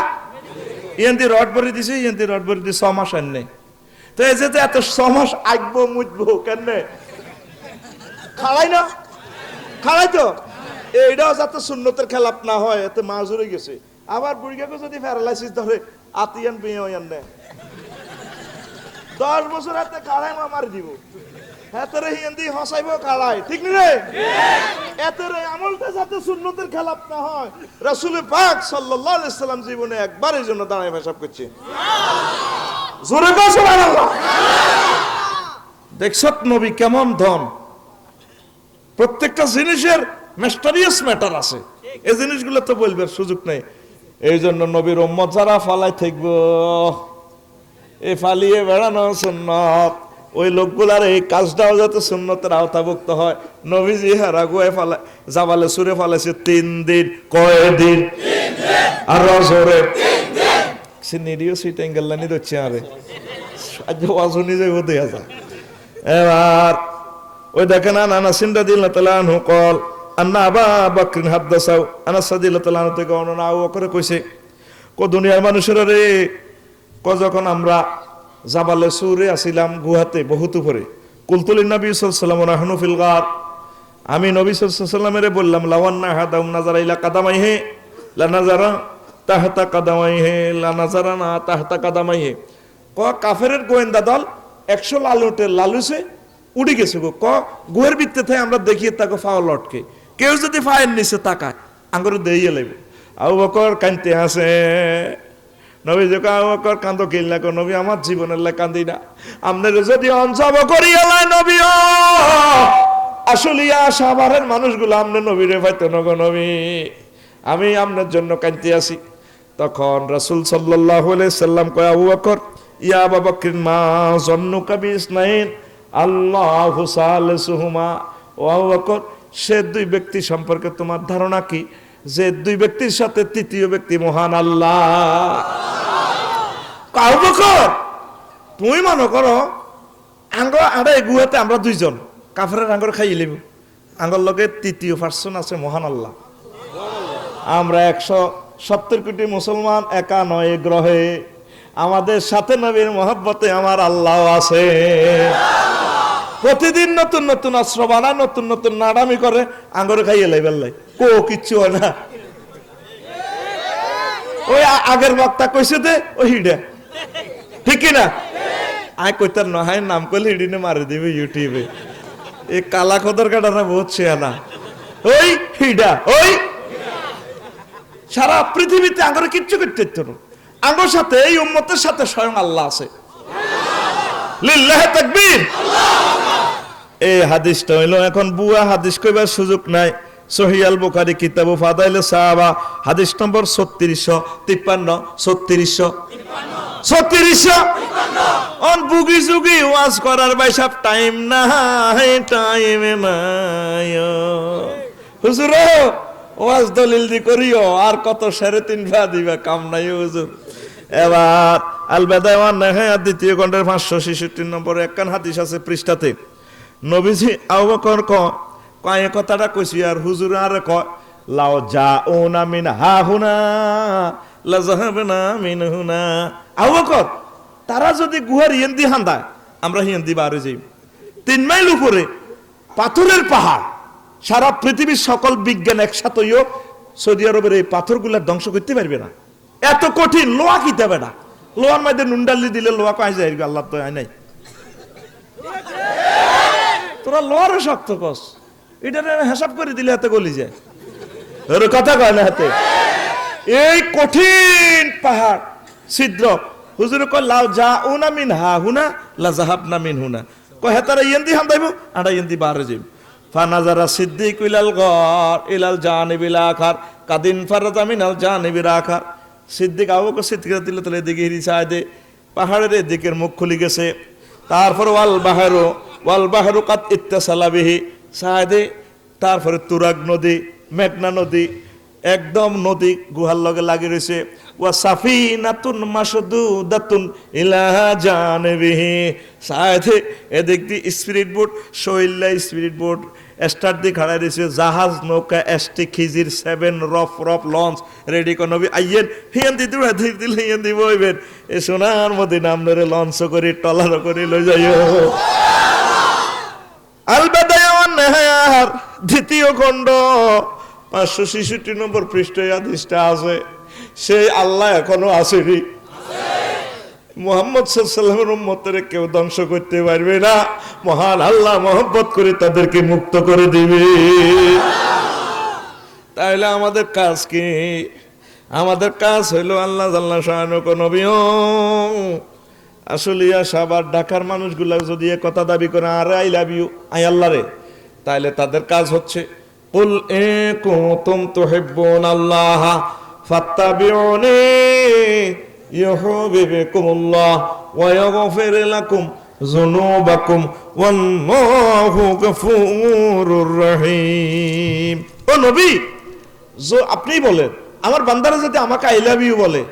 Speaker 1: ইয়েন্দি রড ভরে দিছে, ইয়েন্দি রড ভরে দিয়ে 6 মাস আর নেই। তো এই যে এত 6 মাস আগবো মুজবো কেন খাড়াই না, খাড়াই তো এইটাও যাতে সুন্নতের খেলাপ না হয়, এতে মাজুরে গেছে। আবার বুড়িগাকে যদি প্যারালাইসিস ধরে আতিয়ান বিয়ে হইয়ান নেয় 10 বছর হাতে খাড়াই মারি দিব, এতরে হিন্দি হসাইব খাড়াই, ঠিক নি রে? এতরে আমলটা যাতে সুন্নতের খেলাপ না হয়, রাসূল পাক সাল্লাল্লাহু আলাইহি সাল্লাম জীবনে একবারের জন্য দাঁড়ায় পেশাব করছে। জোরে কও সুবহানাল্লাহ। দেখছত নবী কেমন ধন, প্রত্যেকটা জিনিসের মিস্টেরিয়াস ম্যাটার আছে, এই জিনিসগুলো তো বলবার সুযোগ নেই। এই জন্য নবীর উম্মত যারা ফালাই থাকব, এই ফালিয়ে বেড়ানো সুন্নত, ওই লোকগুলার এই কাজটাও যাতে সুন্নতের আওতাভুক্ত হয়। নবীজি হারাগুয়ে ফালা জাবালে সুরে ফালাইছে 3 দিন, কয়দিন আর রজরে সিনিরিও সিট এঙ্গেলানি দচ্ছে আরে আজ ওয়াজনি যাইব দেয়া যায়। এবার ওই দেখেন আনাস রাদিয়াল্লাহু তাআলা আনহু কল আন্না আবা বকর হাদাসাও, আনাস রাদিয়াল্লাহু তাআলা আনহু থেকে বর্ণনা আবু বকর কইছে কো দুনিয়ার মানুষেরা রে, ক যখন আমরা জাবালে সুরে আসিলাম গুহাতে বহুত উপরে, কুলতুলিন নবী সাল্লাল্লাহু আলাইহি ওয়াসাল্লাম রাহনু ফিল গার, আমি নবী সাল্লাল্লাহু আলাইহি ওয়াসাল্লামে বললাম লাওয়ান্না হাদাম নাযারা ইলা কাদামাইহি লা নাযারা তাহতা কাদামাইহি লা নাযারা না তাহতা কাদামাইহি। ক কাফেরের গোয়েন্দা দল 100 লালুটে লালুসে উড়ে গেছে গো, ক গুহের ভিতরে থেকে আমরা দেখিয়ে তাকে ফাও লটকে, কেউ যদি ফায়ের নিচে তাকায় আঙ্গুর দিয়ে লাগবে। আবু বকর কাঁদতে আসে, নবী যে আবু বকর কান্দো কিল্লা কো, নবী আমার জীবনের লাই কান্দি না, আপনার যদি অঞ্জব করি এলাই নবী ও আসলিয়া সাভারের মানুষগুলো আমনে নবীরে পাইতো না গো নবী, আমি আপনার জন্য কাঁদতে আসি। তখন রাসূল সাল্লাল্লাহু আলাইহি সাল্লাম কয় আবু বকর ইয়া আবু বকর মা জন্নুকা বিসনাইন আল্লাহু সালিসুহুমা, ও আবু বকর সে 2 ব্যক্তি সম্পর্কে তোমার ধারণা কি যে 2 ব্যক্তির সাথে তৃতীয় ব্যক্তি মহান আল্লাহ? আবু বকর তুমি মনে করো আঙ্গ আরে গুহাতে আমরা 2 জন কাফেরের আঙ্গর খাইয়ে লিব, আঙ্গর লগে তৃতীয় পার্সন আছে মহান আল্লাহ। আমরা 170 কোটি মুসলমান, একা নয় গ্রহে, আমাদের সাথে নবীর মহব্বতে আমার আল্লাহ আছে। প্রতিদিন নতুন নতুন অস্ত্র বানায়, নতুন নতুন নাড়ামি করে, আঙ্গরে খাইয়ে লাই বেল্লাই কো কিচ্ছু হয় না। ওই আগের বক্তা কইছে দে ওই হিডা, ঠিক কিনা? আয় কইতার নয় নাম করলে হিডিনে মারে দিবে ইউটিউবে, এই কালা খদর কাটানা বহুত শেয়ানা, ওই হিডা ওই সারা পৃথিবীতে আঙ্গরে কিচ্ছু করতে না, আঙ্গর সাথে এই উম্মতের সাথে স্বয়ং আল্লাহ আছে। লিল্লাহি তাকবীর। এই হাদিসটা হইলো এখন বুয়া হাদিস কইবার সুযোগ নাই। সহিহ আল বুখারী কিতাবু ফাদাইল সাহাবা হাদিস নম্বর 3653 3653 অন বুগি সুগি ওয়াজ করার ভাই সব টাইম নাই, টাইম নাই হুজুর, ওয়াজ দলিল দি করিও আর কত 3.5 দিবা কাম নাই হুজুর। এবার আল বাদাওয়ান নেহায়াত দ্বিতীয় খণ্ডের 566 নম্বর একখান হাদিস আছে পৃষ্ঠাতে, নবীজি আবু বকর কয় কথাটা কইছি আর হুজুর আর কয় লাও জাউনা মিন হাহুনা লা যাহাবনা মিন হুনা। আবু বকর তারা যদি গুহার হিন্দি হান্দায় আমরা হিন্দি বারে যাই,
Speaker 2: 3 মাইল উপরে পাথরের পাহাড়, সারা পৃথিবীর সকল বিজ্ঞান একসাথেও সৌদি আরবের এই পাথরগুলা ধ্বংস করতে পারবে না, এত কঠিন। লোহা কিতে বেটা, লোহার মধ্যে নুনডালি দিলে লোহা কয় যায়, আল্লাহ তো আয় নাই। তোরা লোহারও শক্ত কস, এটা হিসাব করে দিলে হাতে গলি যায়, ওর কথা কয় না হাতে। এই কঠিন পাহাড় ছিদ্র, হুজুর কয় লাউ যা উনা মিন হা হুনা লা জাহাবনা মিন হুনা, কয় হেতারা ইয়েন্দি হান্দাইবো আড়া ইয়েন্দি বারে যাইব। ফানাজারা সিদ্দিক ইলাল গর ইলাল জানিবিল আখার কাদিন ফারাজা মিনাল জানিবিল আখার। সিদ্দিক আবু বকর সিদ্দিক দিল তলে দিকে হিরিছায় দে, পাহাড়ের দিকের মুখ খুলে গেছে। তারপর ওয়াল বাহরু কাদ ইত্তাসালা বিহি সাদে, তারপরে তুরাগ নদী, মেঘনা নদী, একদম নদী গুহার লগে লাগি রয়েছে। ওয়া সাফিনাতুন মাসদুদাতুন ইলা জানিবিহি সাদে, এদিক দি spirit boat, শৈলা spirit boat star দি খাড়াই রয়েছে, জাহাজ নৌকা এসটি খিজির 7 রফ লঞ্চ রেডি কর নবী আইয়েন হিয়ান দি দুরা দিলে হিয়ান দি বইবেন এ সোনার মদিনা আমরে লঞ্চ করে টলার করে লই যাইও। আল বাদায়া ওয়ান নাহার দ্বিতীয় খণ্ড 566 নম্বর পৃষ্ঠায় হাদিসটা আছে, সেই আল্লাহ এখনো আসেনি। মুহাম্মদ সাল্লাল্লাহু আলাইহি ওয়াসাল্লামের উম্মতরে কেউ ধ্বংস করতে পারবে না, মহান আল্লাহ মহব্বত করে তাদেরকে মুক্ত করে দিবে। তাহলে আমাদের কাজ কি? আমাদের কাজ হইলো আল্লাহ জাল্লা শাআনুহু নবীও আসলিয়া সাভার ঢাকার মানুষগুলা যদি এ কথা দাবি করে আর আই লাভ ইউ আই আল্লাহ রে, তাহলে তাদের কাজ হচ্ছে কুল ইন কুনতুম তুহিব্বুনাল্লাহ ফাত্তাবিউনি ইউহিব্বুকুমুল্লাহ ওয়া ইয়াগফির লাকুম যুনুবাকুম ওয়াল্লাহু গফুরুর রহিম। ও নবী, আপনি বলেন আমার বান্দারা যদি আমাকে আই লাভ ইউ বলে,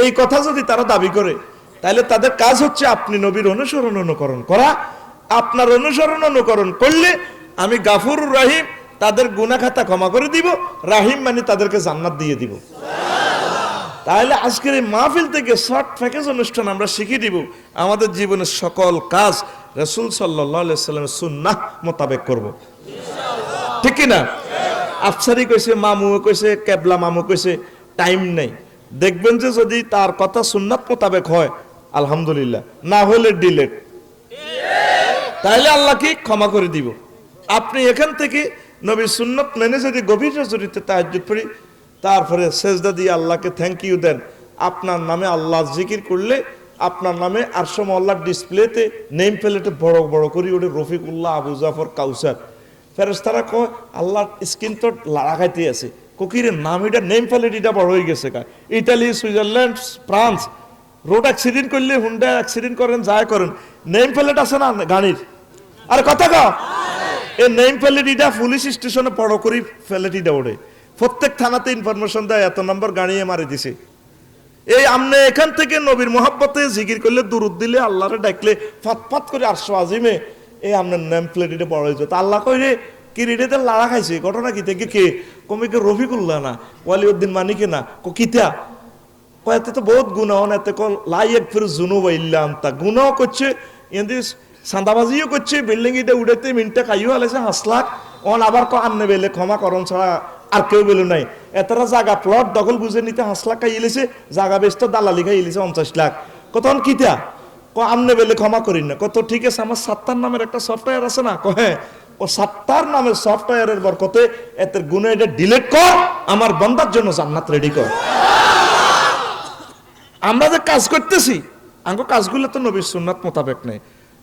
Speaker 2: এই কথা যদি তারা দাবি করে, তাহলে তাদের কাজ হচ্ছে আপনি নবীর অনুকরণ করা। আপনার অনুকরণ করলে আমি গাফুরুর রহিম, তাদের গুনাহ খাতা ক্ষমা করে দিব, রাহিম মানে তাদেরকে জান্নাত দিয়ে দিব। তাহলে আজকের এই মাহফিল থেকে শর্ট প্যাকেজ অনুষ্ঠান আমরা শিখিয়ে দিব, আমাদের জীবনের সকল কাজ রাসূল সাল্লাল্লাহু আলাইহি ওয়াসাল্লামের সুন্নাহ মোতাবেক করব, ঠিক কি না? আফসারি কইছে, মামু কইছে, কেবলা মামু কইছে, টাইম নেই। দেখবেন যে যদি তার কথা সুন্নাত মোতাবেক হয় আলহামদুলিল্লাহ, না হলে ডিলেট, তাহলে আল্লাহ কি ক্ষমা করে দিব। আপনি এখান থেকে নবীর সুন্নাত মেনে যদি গভীর রজনীতে তাহাজ্জুদ পড়ি, তারপরে সেজদা দিয়ে আল্লাহকে থ্যাংক ইউ দেন, আপনার নামে আল্লাহ জিকির করলে আপনার নামে আরশে আল্লাহর ডিসপ্লেতে নেম প্লেটে বড় বড় করে ওটা রফিকুল্লাহ আবু জাফর কাউসার। ফেরেশতারা কয় আল্লাহর স্ক্রিন তো লাগাইতে আছে, কোকিরের নাম এটা নেম প্লেট এটা বড় হয়ে গেছে। Italy, Switzerland, France road accident করলে হুন্ডা অ্যাক্সিডেন্ট করেন, যায় করেন, নেম প্লেট আছে না গাড়ির? আর কথা কও, এই নেম প্লেট এটা পুলিশ স্টেশনে বড় করে প্লেট এটা ওঠে, প্রত্যেক থানাতে ইনফরমেশন দেয় এত নম্বর গাড়িয়ে মারি দিছে। এই আমনে এখান থেকে নবীর মোহাব্বতে জিকির করলে, দুরুদ দিলে, আল্লাহরে ডাকলে ফাত করে আরশ আজিমে এই আমনের নেম প্লেট এটা বড় হয়ে যেত। আল্লাহ কই রে কি রেডেতে লাড়া খাইছে, ঘটনা কি থেকে কে? কমিকে রফিকুল্লাহ না ওয়ালিউদ্দিন মানিকে না, কিতা কয়েতে তো বহুত গুনাহ এতে কল লাইক ফির জুনুবা ইল্লা আনতা, গুনাহ করছে, এন্দি সান্দাবাজিও করছে, বিল্ডিং এটা উড়াইতে মিনটা খাইও আলাইছে 5 লাখ, অন আবার ক আননে বেলে ক্ষমা করণ ছাড়া আর কেউ বেলে নাই। এতরা জায়গা প্লট দখল বুঝে নিতে 5 লাখ খাইলেছে, জায়গা বেচতে দালালি খাইলেছে 50 লাখ। কতক্ষণ কিতা ক আমনে বেলে ক্ষমা করি না। কত ঠিক আছে, আমার সাত্তার নামের একটা সফটওয়্যার আছে না, কহে ও সাত্তার নামের সফটওয়্যারের বরকতে এতের গুনাহ এটা ডিলিট কর, আমার বান্দার জন্য জান্নাত রেডি কর। আমরা যে কাজ করতেছি আঙ্গ কাজগুলো তো নবীর সুন্নাত মোতাবেক নেই।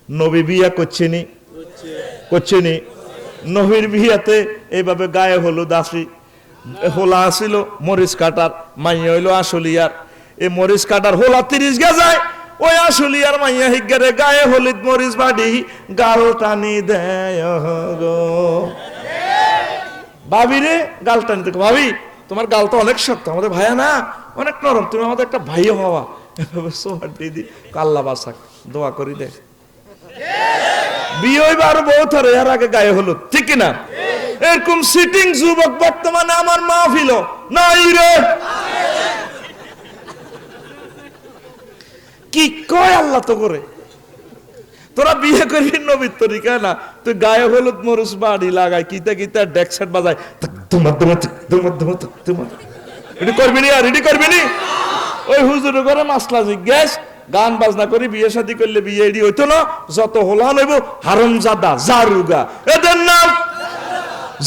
Speaker 2: নবী বিয়া করছে নি, নবীর বিয়াতে এইভাবে গায়ে হলুদ আসি হোলা আসিল মরিচ কাটার, মাইয়া হইল আসলিয়ার। এই মরিচ কাটার হোলা 30 গা যায়, ওই আসলিয়ার মাইয়া হিগারে গায়ে হলুদ মরিচ বাড়ি গাল টানি দেয় গো। ভাবি রে গাল টানি দেখো, ভাবি তোমার গাল তো অনেক শক্ত, আমাদের ভাইয়া না অনেক নরম, তুমি আমাদের একটা ভাইও হওয়া। সোহার দিদি আল্লাহ বাসাক দোয়া করি দে, বিয়ে হইবে আরো বহুত ধরে, এর আগে গায়ে হলুদ, ঠিক কিনা? এরকম সিটিং যুবক বর্তমানে আমার মাহফিল নাই রে। কি কয় আল্লাহ তো করে তোরা বিয়ে করবি নবীর তরিকা না, তুই গায়ে হলুদ মরুচ বাড়ি লাগাই কিতা কিতা ডেক সেট বাজায় তোমার তোমার তোমার তোমার তোমার এটি করবি নি, আর এটি করবি নি। ওই হুজুর করে মাসলা জিজ্ঞেস, গান বাজনা করে বিয়ে শাদী করলে বিয়ে এডি হইতো না, যত হলান হইব হারামজাদা জারুগা, এদের নাম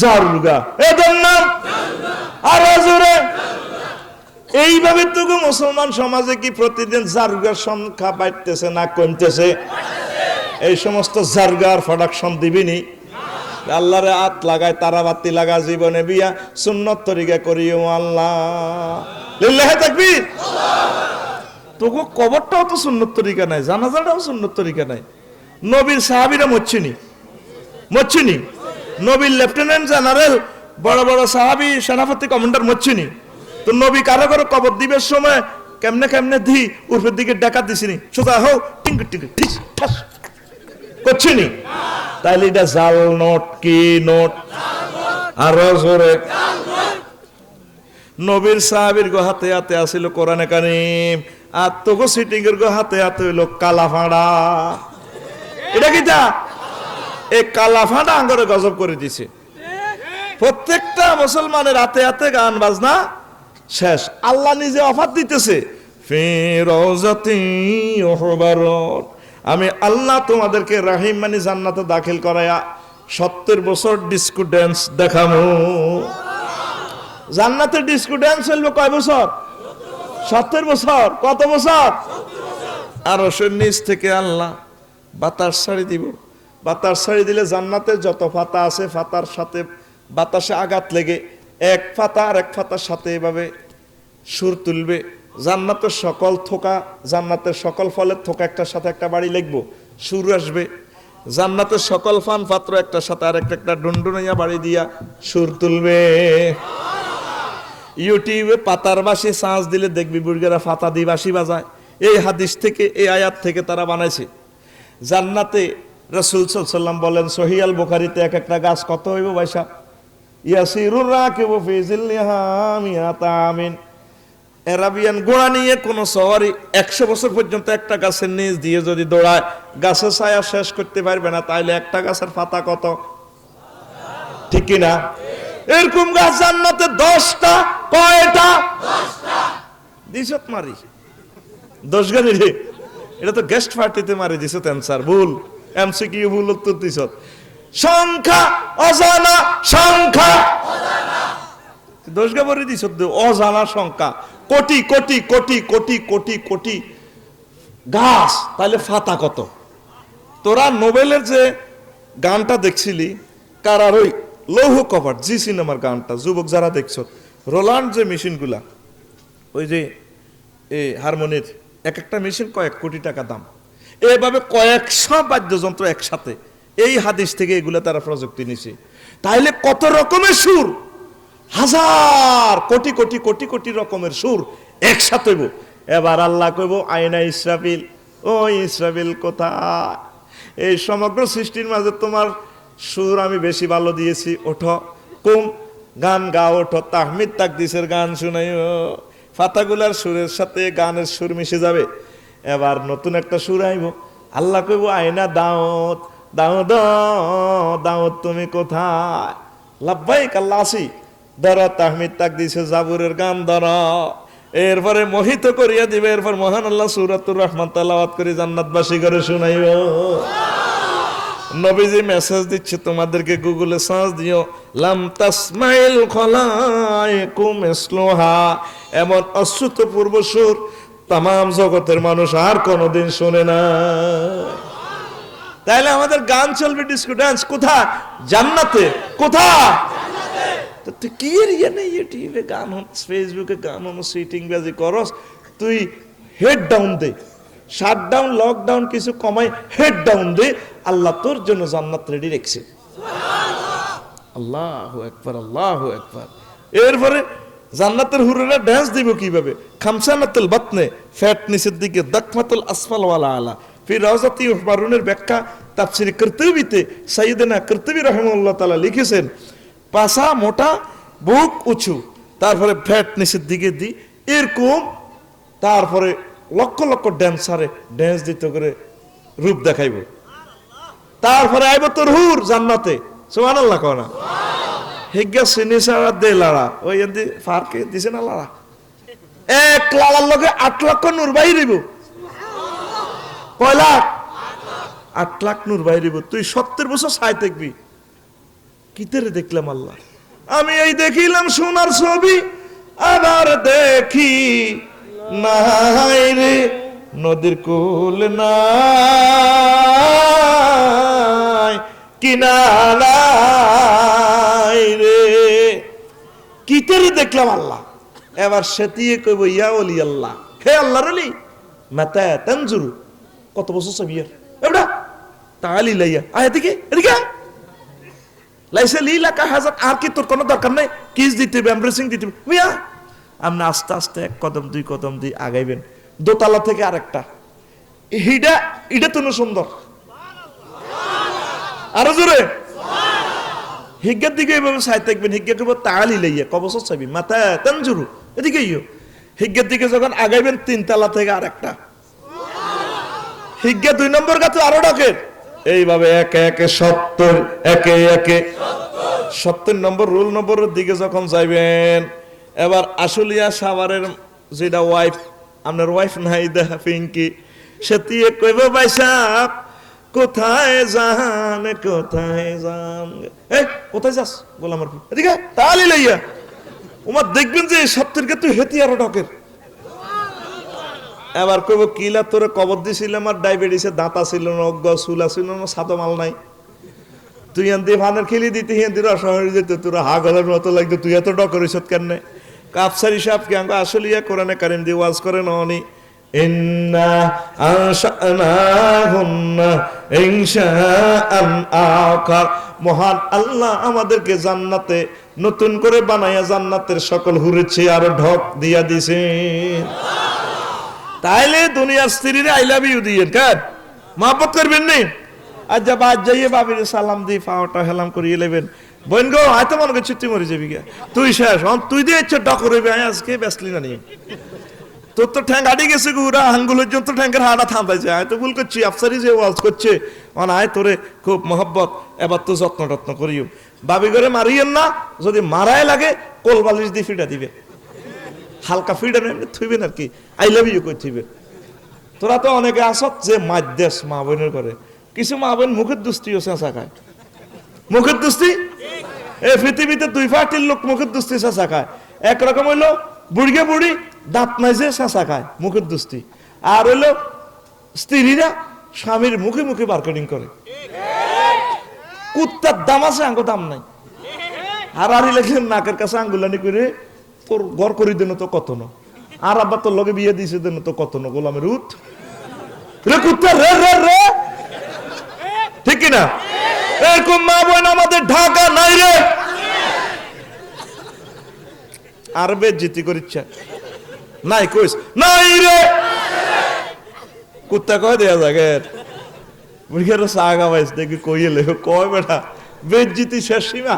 Speaker 2: জারুগা, এদের নাম আর জোরে। এইভাবে তো মুসলমান সমাজে কি প্রতিদিন জারুগার সংখ্যা বাড়তেছে না কমতেছে? এই সমস্ত জারগার প্রোডাকশন দিবিনি, আল্লাহরে হাত লাগায় তারাবাতি লাগা জীবনে বিয়া সুন্নত তরিকা করিও আল্লাহ লিল্লাহি তাকবীর। তোকে কবরটাও তো সুন্নত তরিকা নাই, জানাজাটাও সুন্নত তরিকা নাই। নবীর সাহাবীরা মরছিনি, মরছিনি, নবীর লেফটেন্যান্ট জেনারেল বড় বড় সাহাবী সেনাপতি কমান্ডার মরছিনি। তো নবী কারো কারো কবর দিবের সময় কেমনে কেমনে দি উর্ফের দিকে ডাকাত দিছিনি, সোজা হও টিঙ্ক টিঙ্ক ঠিস ঠাস করছিনি। তাইলে এটা জাল নোট কি নোট? আরো জোরে। নবীর সাহাবীর গো হাতে হাতে আসিল কোরআনে কারীম, আর তোগো সিটিং এর গো হাতে হাতে হইল কালা ফাঁড়া। এটা কিটা? এই কালা ফাঁড়া আঙ্গরে গজব করে দিছে। প্রত্যেকটা মুসলমানের হাতে হাতে গান বাজনা শেষ। আল্লাহ নিজে অফার দিতেছে, ফিরৌজাতি ওহবারত, আমি আল্লাহ তোমাদেরকে রাহিম মানে জান্নাতে দাখিল করায়া 70 বছর ডিস্কো ড্যান্স দেখামু। জান্নাতের ডিস্কো ড্যান্স চলবে কয় বছর? 70 বছর। কত বছর? আর নিচ থেকে আল্লাহ বাতাস ছাড়ি দিব। বাতাস ছাড়ি দিলে জান্নাতের যত পাতা আছে পাতার সাথে বাতাসে আঘাত লেগে এক পাতা আর এক পাতার সাথে এভাবে সুর তুলবে। জান্নাতের সকল থোকা, জান্নাতের সকল ফলের থোকা একটার সাথে একটা বাড়ি লিখবো, সুর আসবে। জান্নাতের সকল ফান পাত্র একটার সাথে আর একটা ডুনডুনাইয়া বাড়ি দিয়া সুর তুলবে। ইউটিউবে পাতার বাসি সাঁচ দিলে দেখবি বুড়িরা ফাতা দিয়ে বাসি বাজায়। এই হাদিস থেকে, এই আয়াত থেকে তারা বানাইছে। জান্নাতে রাসূল সাল্লাল্লাহু আলাইহি ওয়াসাল্লাম বলেন সহিহ আল বুখারীতে, এক একটা গাছ কত হইব ভাইসা? ইয়াসিরুর রাকিবু ফি জিল্লিহা মিয়াতা আমিন। এরাবিয়ান ঘোড়া নিয়ে কোন সওয়ারি 100 বছর পর্যন্ত একটা গাছের নিচ দিয়ে যদি দৌড়ায়, গাছের ছায়া শেষ করতে পারবে না। তাইলে একটা গাছের পাতা কত? ঠিক কি না? এরকম গাছ জান্নাতে 10টা। কয়টা? 10টা। দিছত মারি 10 গানি রে। এটা তো গেস্ট পার্টিতে মারি দিছত। অ্যানসার ভুল, এমসিকিউ ভুল, উত্তর দিছত। সংখ্যা অজানা, সংখ্যা অজানা। 10 গা বলে দিছত অজানা সংখ্যা। কোটি কোটি কোটি কোটি কোটি কোটি গাছ, তাহলে ফাতা কত? তোরা নোবেলের যে গানটা দেখছিলি, কারার ওই লৌহ কভার জি সিনেমার গানটা, যুবক যারা দেখছ, রোলান্ড যে মেশিনগুলা, ওই যে হারমোনির এক একটা মেশিন কয়েক কোটি টাকা দাম। এইভাবে কয়েকশো বাদ্যযন্ত্র একসাথে, এই হাদিস থেকে এগুলো তারা প্রযুক্তি নিছে। তাইলে কত রকমের সুর, হাজার কোটি কোটি কোটি কোটি রকমের সুর একসাথে হইব। এবার আল্লাহ কইব, আয়না ইসরাফিল, ও ইসরাফিল কোথায়? এই সমগ্র সৃষ্টির মাঝে তোমার সুর আমি বেশি ভালো দিয়েছি, ওঠো কুম গান গাও, ওঠো তাহমিদ তাকদিসের গান শুনাইও। ফাতাগুলার সুরের সাথে গানের সুর মিশে যাবে। এবার নতুন একটা সুর আইব। আল্লাহ কইব, আয়না দাওত, দাওত দাওত তুমি কোথায়? লাব্বাইক আল্লাহ আসি, ধর তাহমিদ তাকদিসের জাবুরের গান ধর। এরপরে মোহিত করিয়া দিবে। এরপর মহান আল্লাহ সূরাতুর রহমান তেলাওয়াত করে জান্নাতবাসী করে শুনাইব। নবীজি মেসেজ দিচ্ছে তোমাদেরকে, গুগলে সার্চ দিও, লাম তাসমাইল খলাইকু মিসলুহা, এমন অশ্রুত পূর্ব সুর তামাম জগতের মানুষ আর কোনোদিন শুনে না। তাইলে আমাদের গান চলবে, ডিস্কো ডান্স কোথায়? জান্নাতে। কোথায়? তুই কি এরিয়া নেই, ইউটিউবে গান হচ্ছে, ফেসবুকে গান হনো, সিটিং বাজি করস, তুই হেড ডাউন দে, শাটডাউন লকডাউন কিছু কমাই, হেড ডাউন দে, আল্লাহ তোর জন্য জান্নাত রেডি রেখেছে। আল্লাহু আকবার, আল্লাহু আকবার। এরপরে জান্নাতের হুরেরা ডান্স দিব কিভাবে? খামসানাতুল বাতনে, ফ্যাট নিচের দিকে, দাকমাতুল আসফাল ওয়ালা আলা। ফির রাওজাতি মারুনের ব্যাখ্যা তাফসীর কুরতুবীতে সাইয়েদনা কুরতুবী রাহিমাহুল্লাহ তাআলা লিখেছেন, পাছা মোটা, বুক উঁচু, তারপরে ফ্যাট নিচের দিকে দি, এরকম। তারপরে লক্ষ লক্ষ ড্যান্সারে ড্যান্স দিতে করে রূপ দেখাইব। তারপরে আইব তোর হুর জান্নাতে, সুবহানাল্লাহ কও না। হিজ্ঞা সিনি সারা দে লাড়া, ওই এদি ফারকে দিছে না লাড়া, এক লাড়ার লগে 8 লক্ষ নূর বাইরিব। কয় লাখ? 8 লাখ নূর বাইরিব। তুই 70 বছর ছাই থাকবি। কিতেরে দেখলাম আল্লাহ, আমি এই দেখিলাম সোনার ছবি, আবার দেখি নাই রে নদীর কুল নাই কিনারায় রে। কিতেরে দেখলাম আল্লাহ। এবার সেতিয়ে কইব ইয়া ওলি আল্লাহ, হে আল্লাহর ওলি, মাতা তানজুরু, কত বছর ছবি এবড়া তালি লাইয়া আয় এদিকে এদিকে লাইসে লীলাকা হাজার। আর কি তোর কোনো দরকার নাই, কিস দিতে হবে, এমব্রেসিং দিতে হবে। মিয়া আপনি আস্তে আস্তে 1 কদম 2 কদম দিয়ে আগাইবেন, দোতলা থেকে আরেকটা, এটা তো সুন্দর। আরো জোরে হিজ্ঞার দিকে এইভাবে সাই থাকবেন। হিজ্ঞা করবো তালি লাইয়া, কবছর চাবি মাথা তানজুরু, এদিকে ইয়ো। হিজ্ঞার দিকে যখন আগাইবেন 3 তলা থেকে আরেকটা, হিজ্ঞা 2 নম্বর গাছে আরো ডাকে, এইভাবে একে একে 70, একে একে 70 নম্বর রোল নম্বরের দিকে যখন যাইবেন, এবার আশুলিয়া সাভারের যেটা ওয়াইফ, আপনার ওয়াইফ নাই দেখা পিঙ্কি, সেতিয়ে কইব ভাই সাহেব কোথায় যান, কোথায় যান, এই কোথায় যাস গোলামের এদিকে তালি লইয়া। ওমা দেখবেন যে 70 কে তুই হেতি আরো ডকের। এবার কইব কিলা তোরে কবর দিছিলাম, আর ডায়াবেটিসে দাঁতা ছিল না, অজ্ঞ চুলা ছিল না, সাদো মাল নাই, তুই এনদি ভানের খেলি দিতে হিন্দি রসহরি যেত, তোরা হা গলার মতো লাগতো, তুই এত ডকর হইছত কেন? কাফসারি সাহেব কে আঙ্গ আসলিয়া কোরআনে কারিম দিয়ে ওয়াজ করে ননি, ইন্না আনশানাহুন্না ইনশাআন আখার। মহান আল্লাহ আমাদেরকে জান্নাতে নতুন করে বানায়া জান্নাতের সকল হুরেছে আর ঢক দিয়া দিছে। তাইলে দুনিয়ার স্ত্রীরে আই লাভ ইউ দিয়ে কার মহব্বত করবেন নি। আজ যা বাদ যাইয়ে বাবির সালাম দি পাওয়াটা হেলাম করিয়ে নেবেন, বোন গো হয়তো মনে করছি তুই মরে যাবি গা, তুই শেষ তুই দিয়ে ডকর হইবে, আজকে ব্যস্তলি না নিয়ে তোর তো ঠ্যাং আড়ি গেছে গুড়া আঙ্গুলের জন্য ঠ্যাঙ্কের হাড়া থামাইছে। আমি তো ভুল করছি, আফসারি যে ওয়াজ করছে মানে আয় তোরে খুব মহব্বত, এবার তো যত্ন টত্ন করিও। বাবি করে মারিয়েন না, যদি মারাই লাগে কোল বালিশ দিয়ে ফিটা দিবে, হালকা ফিডার থইবেন আর কি, আই লাভ ইউ কই থইবে। তোরা তো অনেকে আসত যে মাদ্দেশ মা বোনের করে, কিছু মা বোন মুখের দুস্তিও চেঁচা খায়। মুখের দুস্তি এই পৃথিবীতে 2 পার্টির লোক মুখের দুস্তি চেঁচা খায়। একরকম হইলো বুড়িকে বুড়ি দাঁত নাই যে চেঁচা খায়, মুখের দুস্তি। আর হইলো স্ত্রীরা স্বামীর মুখে মুখে মার্কেটিং করে। কুত্তার দাম আছে, আঙ্গো দাম নাই। আর আরি লেখলেন নাকের কাছে আঙ্গুলানি করে তোর ঘর করি দেন তো কত ন, আর আব্বা তোর লগে বিয়ে দিয়েছে দেন তো কত ন, গোলামের উঠ রে কুত্তা রে রে রে, ঠিক কিনা? এরকম মা বোন আমাদের ঢাকা নাই রে। আর বেজ্জিতি করিচ্ছা নাই কইস নাই রে, কুত্তা কয় দেয়া জাগের মুখের সাগা বাইস দেখি কইলে কয় বেটা বেজ্জিতি শেষ সীমা।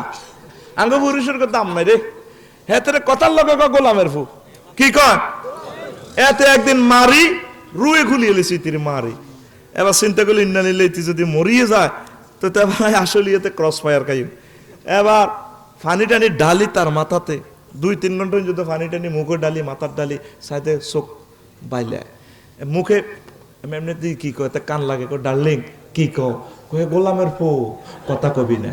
Speaker 2: আঙ্গ পুরুষের দাম নাই রে। হেতেরে কথার লগে গোলামের ফু কি কয়, এতে একদিন মারি রুয়ে খুলিয়ে এলেছি তির মারি। এবার চিন্তা করলে ইন্না নিলে যদি মরিয়ে যায় তো ভাই আসলে এতে ক্রস ফায়ার খাই। এবার ফানি টানি ডালি তার মাথাতে 2-3 ঘন্টা যদি ফানি টানি মুখে ডালি মাথার ডালি সাইতে চোখ বাইলে মুখে এমনি দিয়ে কি কয় তা কান লাগে ডার্লিং কি কয় গোলামের ফু কথা কবি না।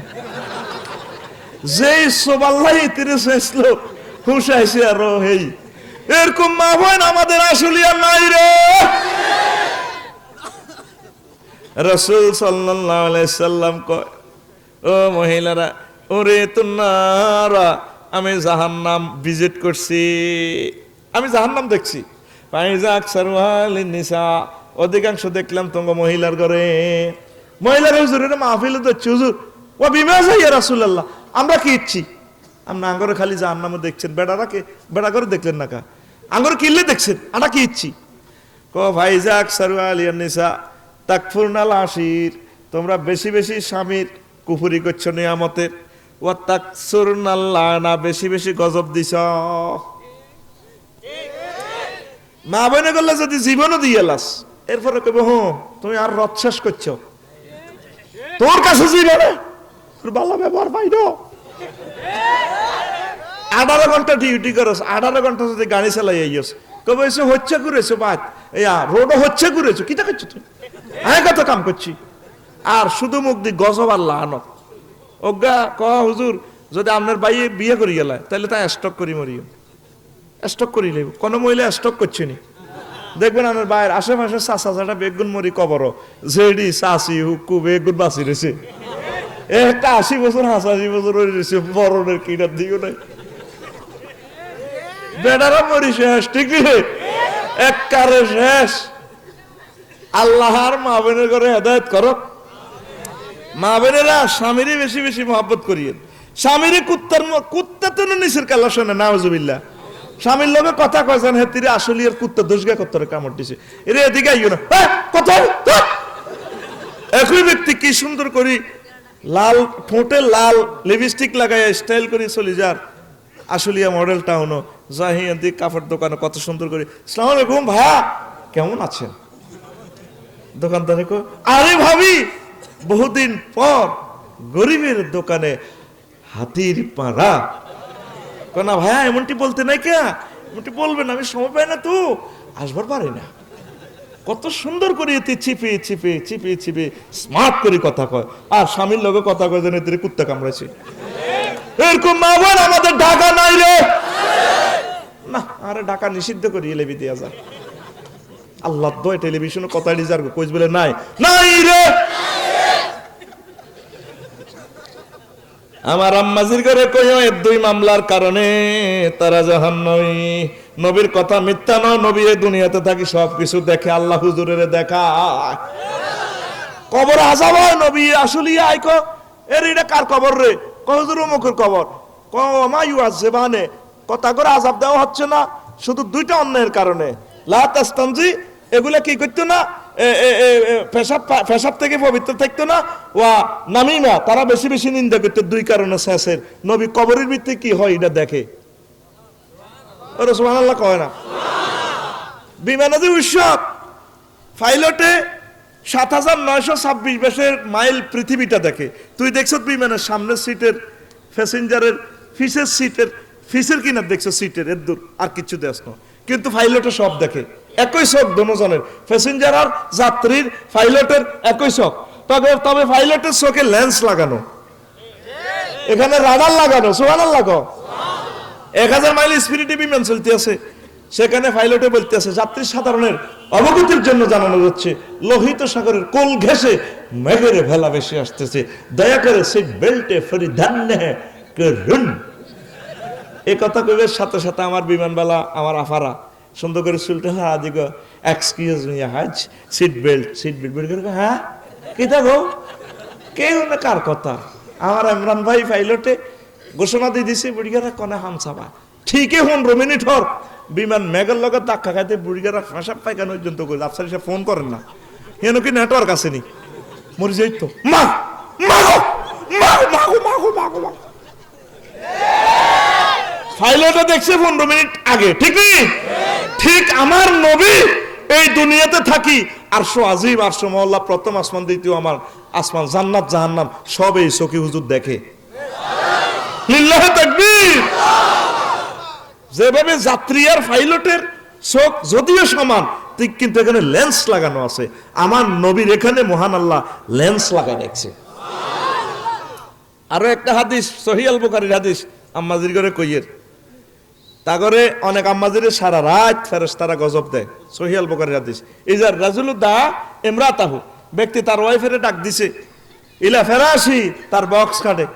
Speaker 2: যেই সোবাল্লাই তিরে শেষলো হুসাইছে আর হেই এরকম মা বোন আমাদের আসলে আর নাই রে। রাসূল সাল্লাল্লাহু আলাইহি সাল্লাম কয়, ও মহিলারা, ওরে তোমরা, আমি জাহান্নাম ভিজিট করছি, আমি জাহান্নাম দেখছি। ফাইজা আকসারুহালিন নিসা, অধিকাংশ দেখলাম তোমরা মহিলার ঘরে। মহিলার হুজুরের মাহফিলে তো হুজুর ও বিমাজা ইয়া রাসূলুল্লাহ, আমরা কি ইচ্ছি? আমরা আঙ্গরে খালি জাহান্নামে দেখছেন, বেড়ারাকে বেড়া করে দেখলেন না কা, আঙ্গরে কিনলে দেখছেন, আমরা কি ইচ্ছি? ক ভাইজা আকসারুহালিন নিসা তাকফুরনাল আশির, তোমরা বেশি বেশি স্বামীর কুফরি করছো নিয়ামতের, ও তাকসুরনাল লানা, বেশি বেশি গজব দিছ। মা বোনে করলে যদি জীবনও দিয়ে লাস, এরপরে কইব হ তুমি আর রথ শেষ করছো। তোর কাছে জিরানে তোর ভালো ব্যবহার পাই না। 18 ঘন্টা ডিউটি করস, 18 ঘন্টা যদি গাড়ি চালাই আইস কবে এসে হচ্ছে ঘুরেছো বাদ রোডও হচ্ছে ঘুরেছো কিতা করছো তুই? আমি কত কাম করছি আর শুধু মুখ দি গজব আল্লাহ আনত অজ্ঞা ক হুজুর যদি আপনার বাইয়ে বিয়ে করি গেল তাহলে তাই স্টক করি মরিও, স্টক করি লইব। কোন মহিলা স্টক করছে নি দেখবেন আমার বাইরের আশেপাশে চাষা চাটা বেগুন মরি কবর জেডি চাষি হুকু বেগুন বাঁচি রয়েছে একটা 80 বছর 85 বছর রয়েছে বরণের কিনার দিও নাই বেড়ারা মরি শেষ ঠিক এক কারে শেষ। আল্লাহর মা বোনের ঘরে হেদায়েত করো। মা বোনেরা স্বামীরে বেশি বেশি মহব্বত করিয়েন। স্বামীরে কুত্তা তো নিচের কালা শোনে নাউজুবিল্লাহ। স্বামীর লোকে কথা কয়েছেন হেতিরে আসলে আর কুত্তা দোষগা কত্তরে কামড় দিছে এরে এদিকে আইও না কথা। একই ব্যক্তি কি সুন্দর করি লাল ঠোঁটে লাল লিপস্টিক লাগাই স্টাইল করে চলে যার আসলিয়া মডেল টাউনও যাহি এদিক কাপড় দোকানে কত সুন্দর করে আসসালামু আলাইকুম ভাইয়া কেমন আছেন? দোকানদারে কো আরে ভাবি বহুদিন পর গরিবের দোকানে হাতির পাড়া না ভাইয়া এমনটি বলতে নাই কে এমনটি বলবেন আমি সময় পাই না তো আসবার পারি না। কত সুন্দর করে এতে চিপে চিপে চিপে চিপে স্মার্ট করে কথা কয় আর স্বামীর লোকে কথা কয় যেন এতে কুত্তা কামড়াইছে। এরকম মা বোন আমাদের ঢাকা নাই রে না আরে ঢাকা নিষিদ্ধ করি লেবি দিয়া যায় আল্লাহ দয় টেলিভিশনে কথা রিজার্ভ কইস বলে নাই নাই রে। আমার আম্মাজির ঘরে কইও এর 2 মামলার কারণে তারা জাহান্নামী। নবীর কথা মিথ্যা নয়, নবী এই দুনিয়াতে থাকি সবকিছু দেখে, আল্লাহ হুজুরের দেখায়। কবর আযাব হয় নবী আসলে আইকো এর এটা কার কবর রে ক হুজুর অমুকের কবর ক মায়ু আযবানে কথা করে আযাব দেওয়া হচ্ছে না শুধু 2টা অন্যায়ের কারণে। লা তাস্তানজি এগুলা কি করতো না পেশাব থেকে পবিত্র থাকতো না ওয়া নামিমা তারা বেশি বেশি নিন্দা করতো 2 কারণে শেষের নবী কবরের ভিতরে কি হয় এটা দেখে। ওরে সুবহানাল্লাহ কয় না। বিমানে যে উৎসব পাইলটে 7926 মাইল পৃথিবীটা দেখে। তুই দেখছো বিমানের সামনের সিটের প্যাসেঞ্জারের ফিসের সিটের ফিসের কিনা দেখছো সিটের এর দূর আর কিছু দেখ না কিন্তু পাইলটে সব দেখে একই চোখ দুজনের প্যাসেঞ্জার আর যাত্রীর পাইলটের একই চোখ। তবে পাইলটের চোখে লেন্স লাগানো এখানে রাডার লাগানো সুবহানাল্লাহ কও 1000 মাইল স্পিডে বিমান চলতে আছে সেখানে পাইলটে বলতে আছে যাত্রী সাধারণের অবগতির জন্য জানানো যাচ্ছে লোহিত সাগরের কোল ঘেঁষে মেঘের ভেলা ভেসে আসতেছে দয়া করে সিট বেল্টে পরিধান করুন। এই কথা কইবার সাথে সাথে আমার বিমানবালা আমার আফারা সুন্দর করে চুলটা হ্যাঁ দিগ এক্সকিউজ মি হাজ সিট বেল্ট করে হ্যাঁ কিতা গো কেউ না কার কথা আমার ইমরান ভাই পাইলটে ঘোষণা দিয়ে দিছে বুড়িগারা কনে হামসাবা ঠিকই 15 মিনিট হর বিমান মেঘের লগে ধাক্কা খাইতে বুড়িগারা ফাঁসাব পায়খানা পর্যন্ত করে আফসার এসে ফোন করেন না হেন কি নেটওয়ার্ক আসেনি মরে যাই তো মা মাগো মাগো মাগো মাগো মাগো মাগো পাইলটে দেখছে 15 মিনিট আগে ঠিক নেই ঠিক আমার নবী এই দুনিয়াতে থাকি আরশো আজিম আরশো মহল্লা প্রথম আসমান দ্বিতীয় আমার আসমান জান্নাত জাহান্নাম সব এই চোখে হুজুর দেখে। লিল্লাহি তাকবীর। যেভাবে যাত্রী আর পাইলটের চোখ যদিও সমান ঠিক কিন্তু এখানে লেন্স লাগানো আছে আমার নবীর এখানে মহান আল্লাহ লেন্স লাগানো আছে। আরো একটা হাদিস সহিহ আল বুখারীর হাদিস আম্মাজির ঘরে কইয়ের তাগরে অনেক আম্মাজিরে সারা রাত ফেরেশতারা গজব দেয় সহিহ আল বুখারীর হাদিস ইজার রাজুলু দা ইমরাতাহু ব্যক্তি তার ওয়াইফেরে ডাক দিছে ইলা ফেরাশি তার বক্স কাটে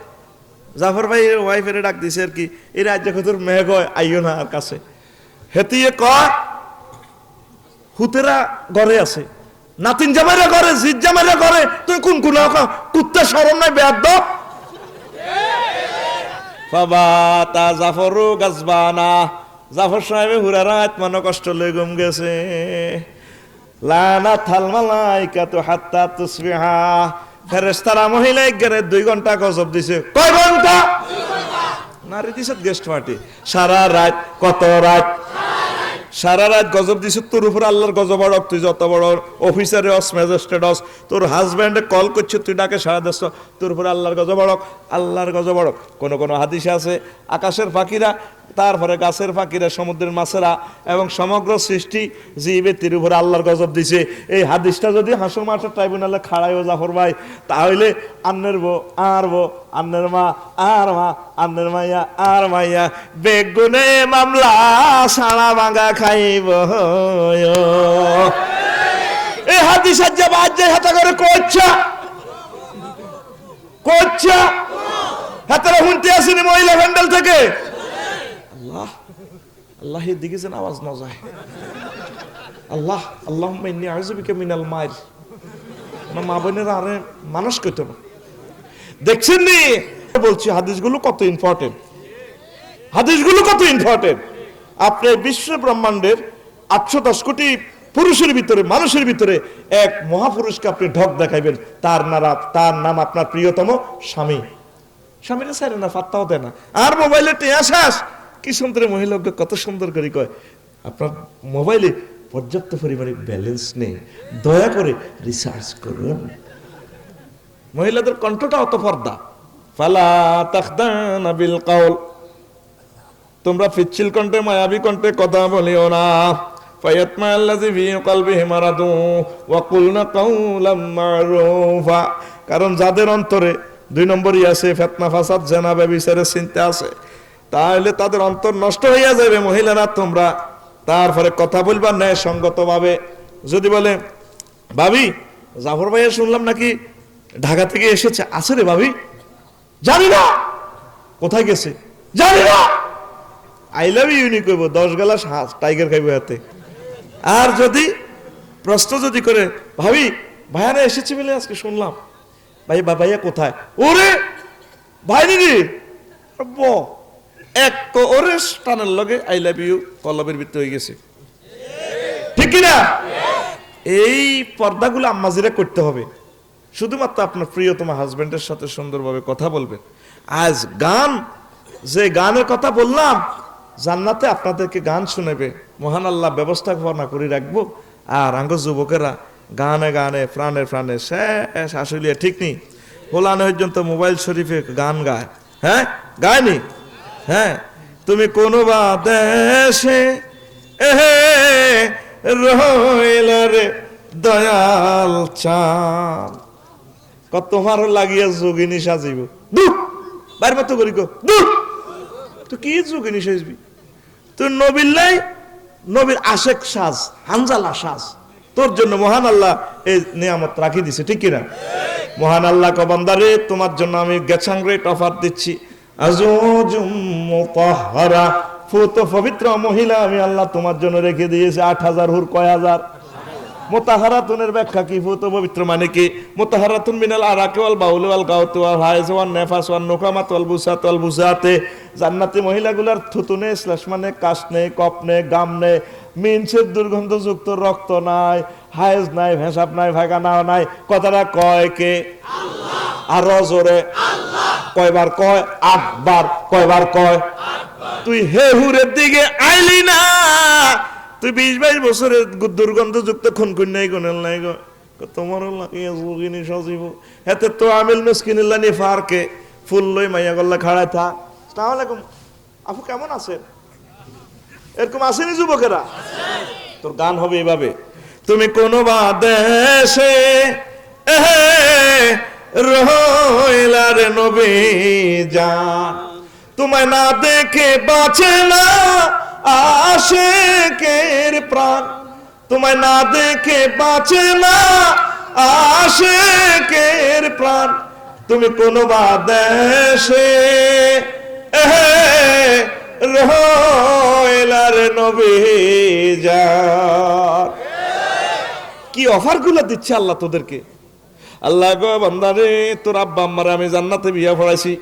Speaker 2: জাফর ভাই ওয়াইফেরে ডাক দিছে আর কি এই রাজ্য কতর মেঘ হয় আইও না আর কাছে হেতিয়ে কয় হুতেরা ঘরে আছে নাতিন জামাইরা ঘরে জিদ জামাইরা ঘরে তুই কোন কোন কুত্তা শরম নাই বেয়াদ্দ বাবা তা জাফরও গাজবানা জাফর সাহেব হুরা রাত মন কষ্ট লই ঘুম গেছে লানা থাল মালাইকাতু হাত্তা তুসবিহা ফেরেশতারা মহিলা গেরে 2 ঘন্টা গজব দিছে কয় ঘন্টা 2 ঘন্টা নারী দিছে গেস্ট পার্টি সারা রাত কত রাত সারা রাত গজব দিছে তোর উপর আল্লাহর গজব অড়ক, তুই যত বড় অফিসারে অস ম্যাজিস্ট্রেট অস, তোর হাজব্যান্ডে কল করছে তুই ডাকে সারা দেশ, তোর উপর আল্লাহর গজব অড়ক, আল্লাহর গজব অড়ক। কোন কোন হাদিসে আছে আকাশের পাখিরা, তারপরে গাছের পাখিরা, সমুদ্রের মাছেরা এবং সমগ্র সৃষ্টি যে ব্যক্তির উপরে আল্লাহর গজব দিছে। এই হাদিসটা যদি হাসর মাঠের ট্রাইব্যুনালে খাড়াইও জাফর ভাই, তাহলে আন্নের বউ আর বউ, আন্নের মা আর মা, আন্নের মাইয়া আর মাইয়া, বেগুনে মামলা সারা ভাঙা খাইব। এই হাদিস আজ বাজে হাতা করে কোচ্ছা কোচ্ছা হাতারা শুনতে আসেনি মহিলা ভ্যান্ডেল থেকে। আল্লাহ আল্লাহ এর দিকে যেন আওয়াজ না যায়। আল্লাহ আল্লাহুম্মা ইন্নী আউযু বিকা মিনাল মার। না মা বোনেরা আরে মানুষ কইতো না, দেখছেন নি? বলছি হাদিসগুলো কত ইম্পর্টেন্ট, হাদিসগুলো কত ইম্পর্টেন্ট। আপনি বিশ্ব ব্রহ্মাণ্ডের 810 কোটি পুরুষের ভিতরে, মানুষের ভিতরে এক মহাপুরুষকে আপনি ঢক দেখাইবেন, তার নাম আপনার প্রিয়তম স্বামী। স্বামীরা ছাড়ে না, ফাত্তাও দেয় না। আর মোবাইলে টেয়া শ্বাস কি সুন্দর মহিলাকে কত সুন্দর করে কয়, আপনার মোবাইলে পর্যাপ্ত পরিমাণে ব্যালেন্স নেই, দয়া করে রিসার্চ করুন। মহিলাদের কণ্ঠটা অত পর্দা। ফালা তাখদানা বিল কাউল, তোমরা পিচ্ছিল কণ্ঠে মায়াবী কণ্ঠে কথা বলিও না। ফায়াতমা আল্লাযী ফী কলবিহি মারাদু ওয়া কুলনা কাওলাম মারুফা, কারণ যাদের অন্তরে 2 নম্বরই আছে ফিতনা ফাসাদ জেনা ব্যভিচারের চিন্তা আছে, তাহলে তাদের অন্তর নষ্ট হইয়া যাবে। মহিলারা তোমরা তারপরে কথা বলবা ন্যায় সঙ্গত ভাবে। যদি বলে ভাবি জাফর ভাইয়া শুনলাম নাকি ঢাকা থেকে এসেছে, আছে রে ভাবি, জানি না কোথায় গেছে, জানি না, আই লাভ ইউ নি কইব, 10 গ্লাস টাইগার খাইব হাতে। আর যদি প্রশ্ন যদি করে ভাবি ভাইয়ারা এসেছে বলে আজকে শুনলাম, ভাই ভাইয়া কোথায়, ওরে ভাই রে এক ওরে টানের লগে আই লাভ ইউ কলবের ভিতরে হয়ে গেছে, ঠিক কিনা? এই পর্দাগুলো আম্মাজিরা করতে হবে। শুধুমাত্র আপনার প্রিয়তম হাজবেন্ডের সাথে সুন্দরভাবে কথা বলবেন। আজ গান, যে গানের কথা বললাম, জান্নাতে আপনাদেরকে গান শুনেবে, মহান আল্লাহ ব্যবস্থাপনা করে রাখবো। আর আঙ্গ যুবকেরা গানে গানে প্রাণে প্রাণে শেষ আসলিয়া ঠিক নেই, হোলানো পর্যন্ত মোবাইল শরীফে গান গায়। হ্যাঁ গায়নি? হ্যাঁ, তুমি কোন বা দেশে রইলা রে দয়াল চাঁদ, কত তোমার লাগিয়া যোগিনী সাজিব। দূর বাইর মতো করি গো, দূর তুই কি যোগিনী সাজবি? তুই নবীর নবীর আশেক সাজ, হানজালা সাজ। তোর জন্য মহান আল্লাহ এই নিয়ামত রাখি দিছে, ঠিক কিনা? মহান আল্লাহ কবান্দারে তোমার জন্য আমি গেছাং রেট অফার দিচ্ছি। আজুজুম মুতাহহারা, ফুত পবিত্র মহিলা আমি আল্লাহ তোমার জন্য রেখে দিয়েছি। 8000 হুর কয় হাজার? মুতাহহারাতুনের ব্যাখ্যা কি? ফুত পবিত্র মানে কি? মুতাহহারাতুন মিনাল আরাকি ওয়াল বাউলি ওয়াল গাউতি ওয়াল হাইজ ওয়ান নেফাস ওয়ান নুকামাত ওয়াল বুসাত ওয়াল বুসাতে। জান্নাতি মহিলাগুলার থুতু নেই, শ্লেষ মানে কাশ নেই, কপ নেই, গাম নেই, মিনসের দুর্গন্ধযুক্ত রক্ত নাই, হাইজ নাই, ভেসাব নাই, ভাগানা নাই। কথাটা কয় কে? আল্লাহ। আরো জোরে আল্লাহ। কয়বার কয়? 8 বার। কয়বার কয়? 8 বার। তুই হে হুরের দিকে আইলি না, তুই 20-22 বছরের দুর্গন্ধযুক্ত খুনখুন নাই, গুনেল নাই গো, তোমারও লাগিয়ে যোগিনী সজীব। হেতে তো আমিল মিসকিনিল্লাহ নি ফারকে ফুল লই মাইয়া গল্লা খাড়ায় থাক। আসসালামু আলাইকুম আপু, কেমন আছেন? এরকম আসেনি যুবকেরা? তোর গান হবে এভাবে, তুমি কোন বা দেশে রইলা রে নবী জান, তোমায় না দেখে বাঁচে না আশিকের প্রাণ, তোমায় না দেখে বাঁচে না আশিকের প্রাণ। তুমি কোন বা দেশে রইলা রে নবী জান। কি অফার গুলো দিচ্ছে আল্লাহ তোদেরকে। আল্লাহ গো বান্দারে, তোর আব্বা আম্মারে আমি জান্নাতে বিয়া পড়াইছি,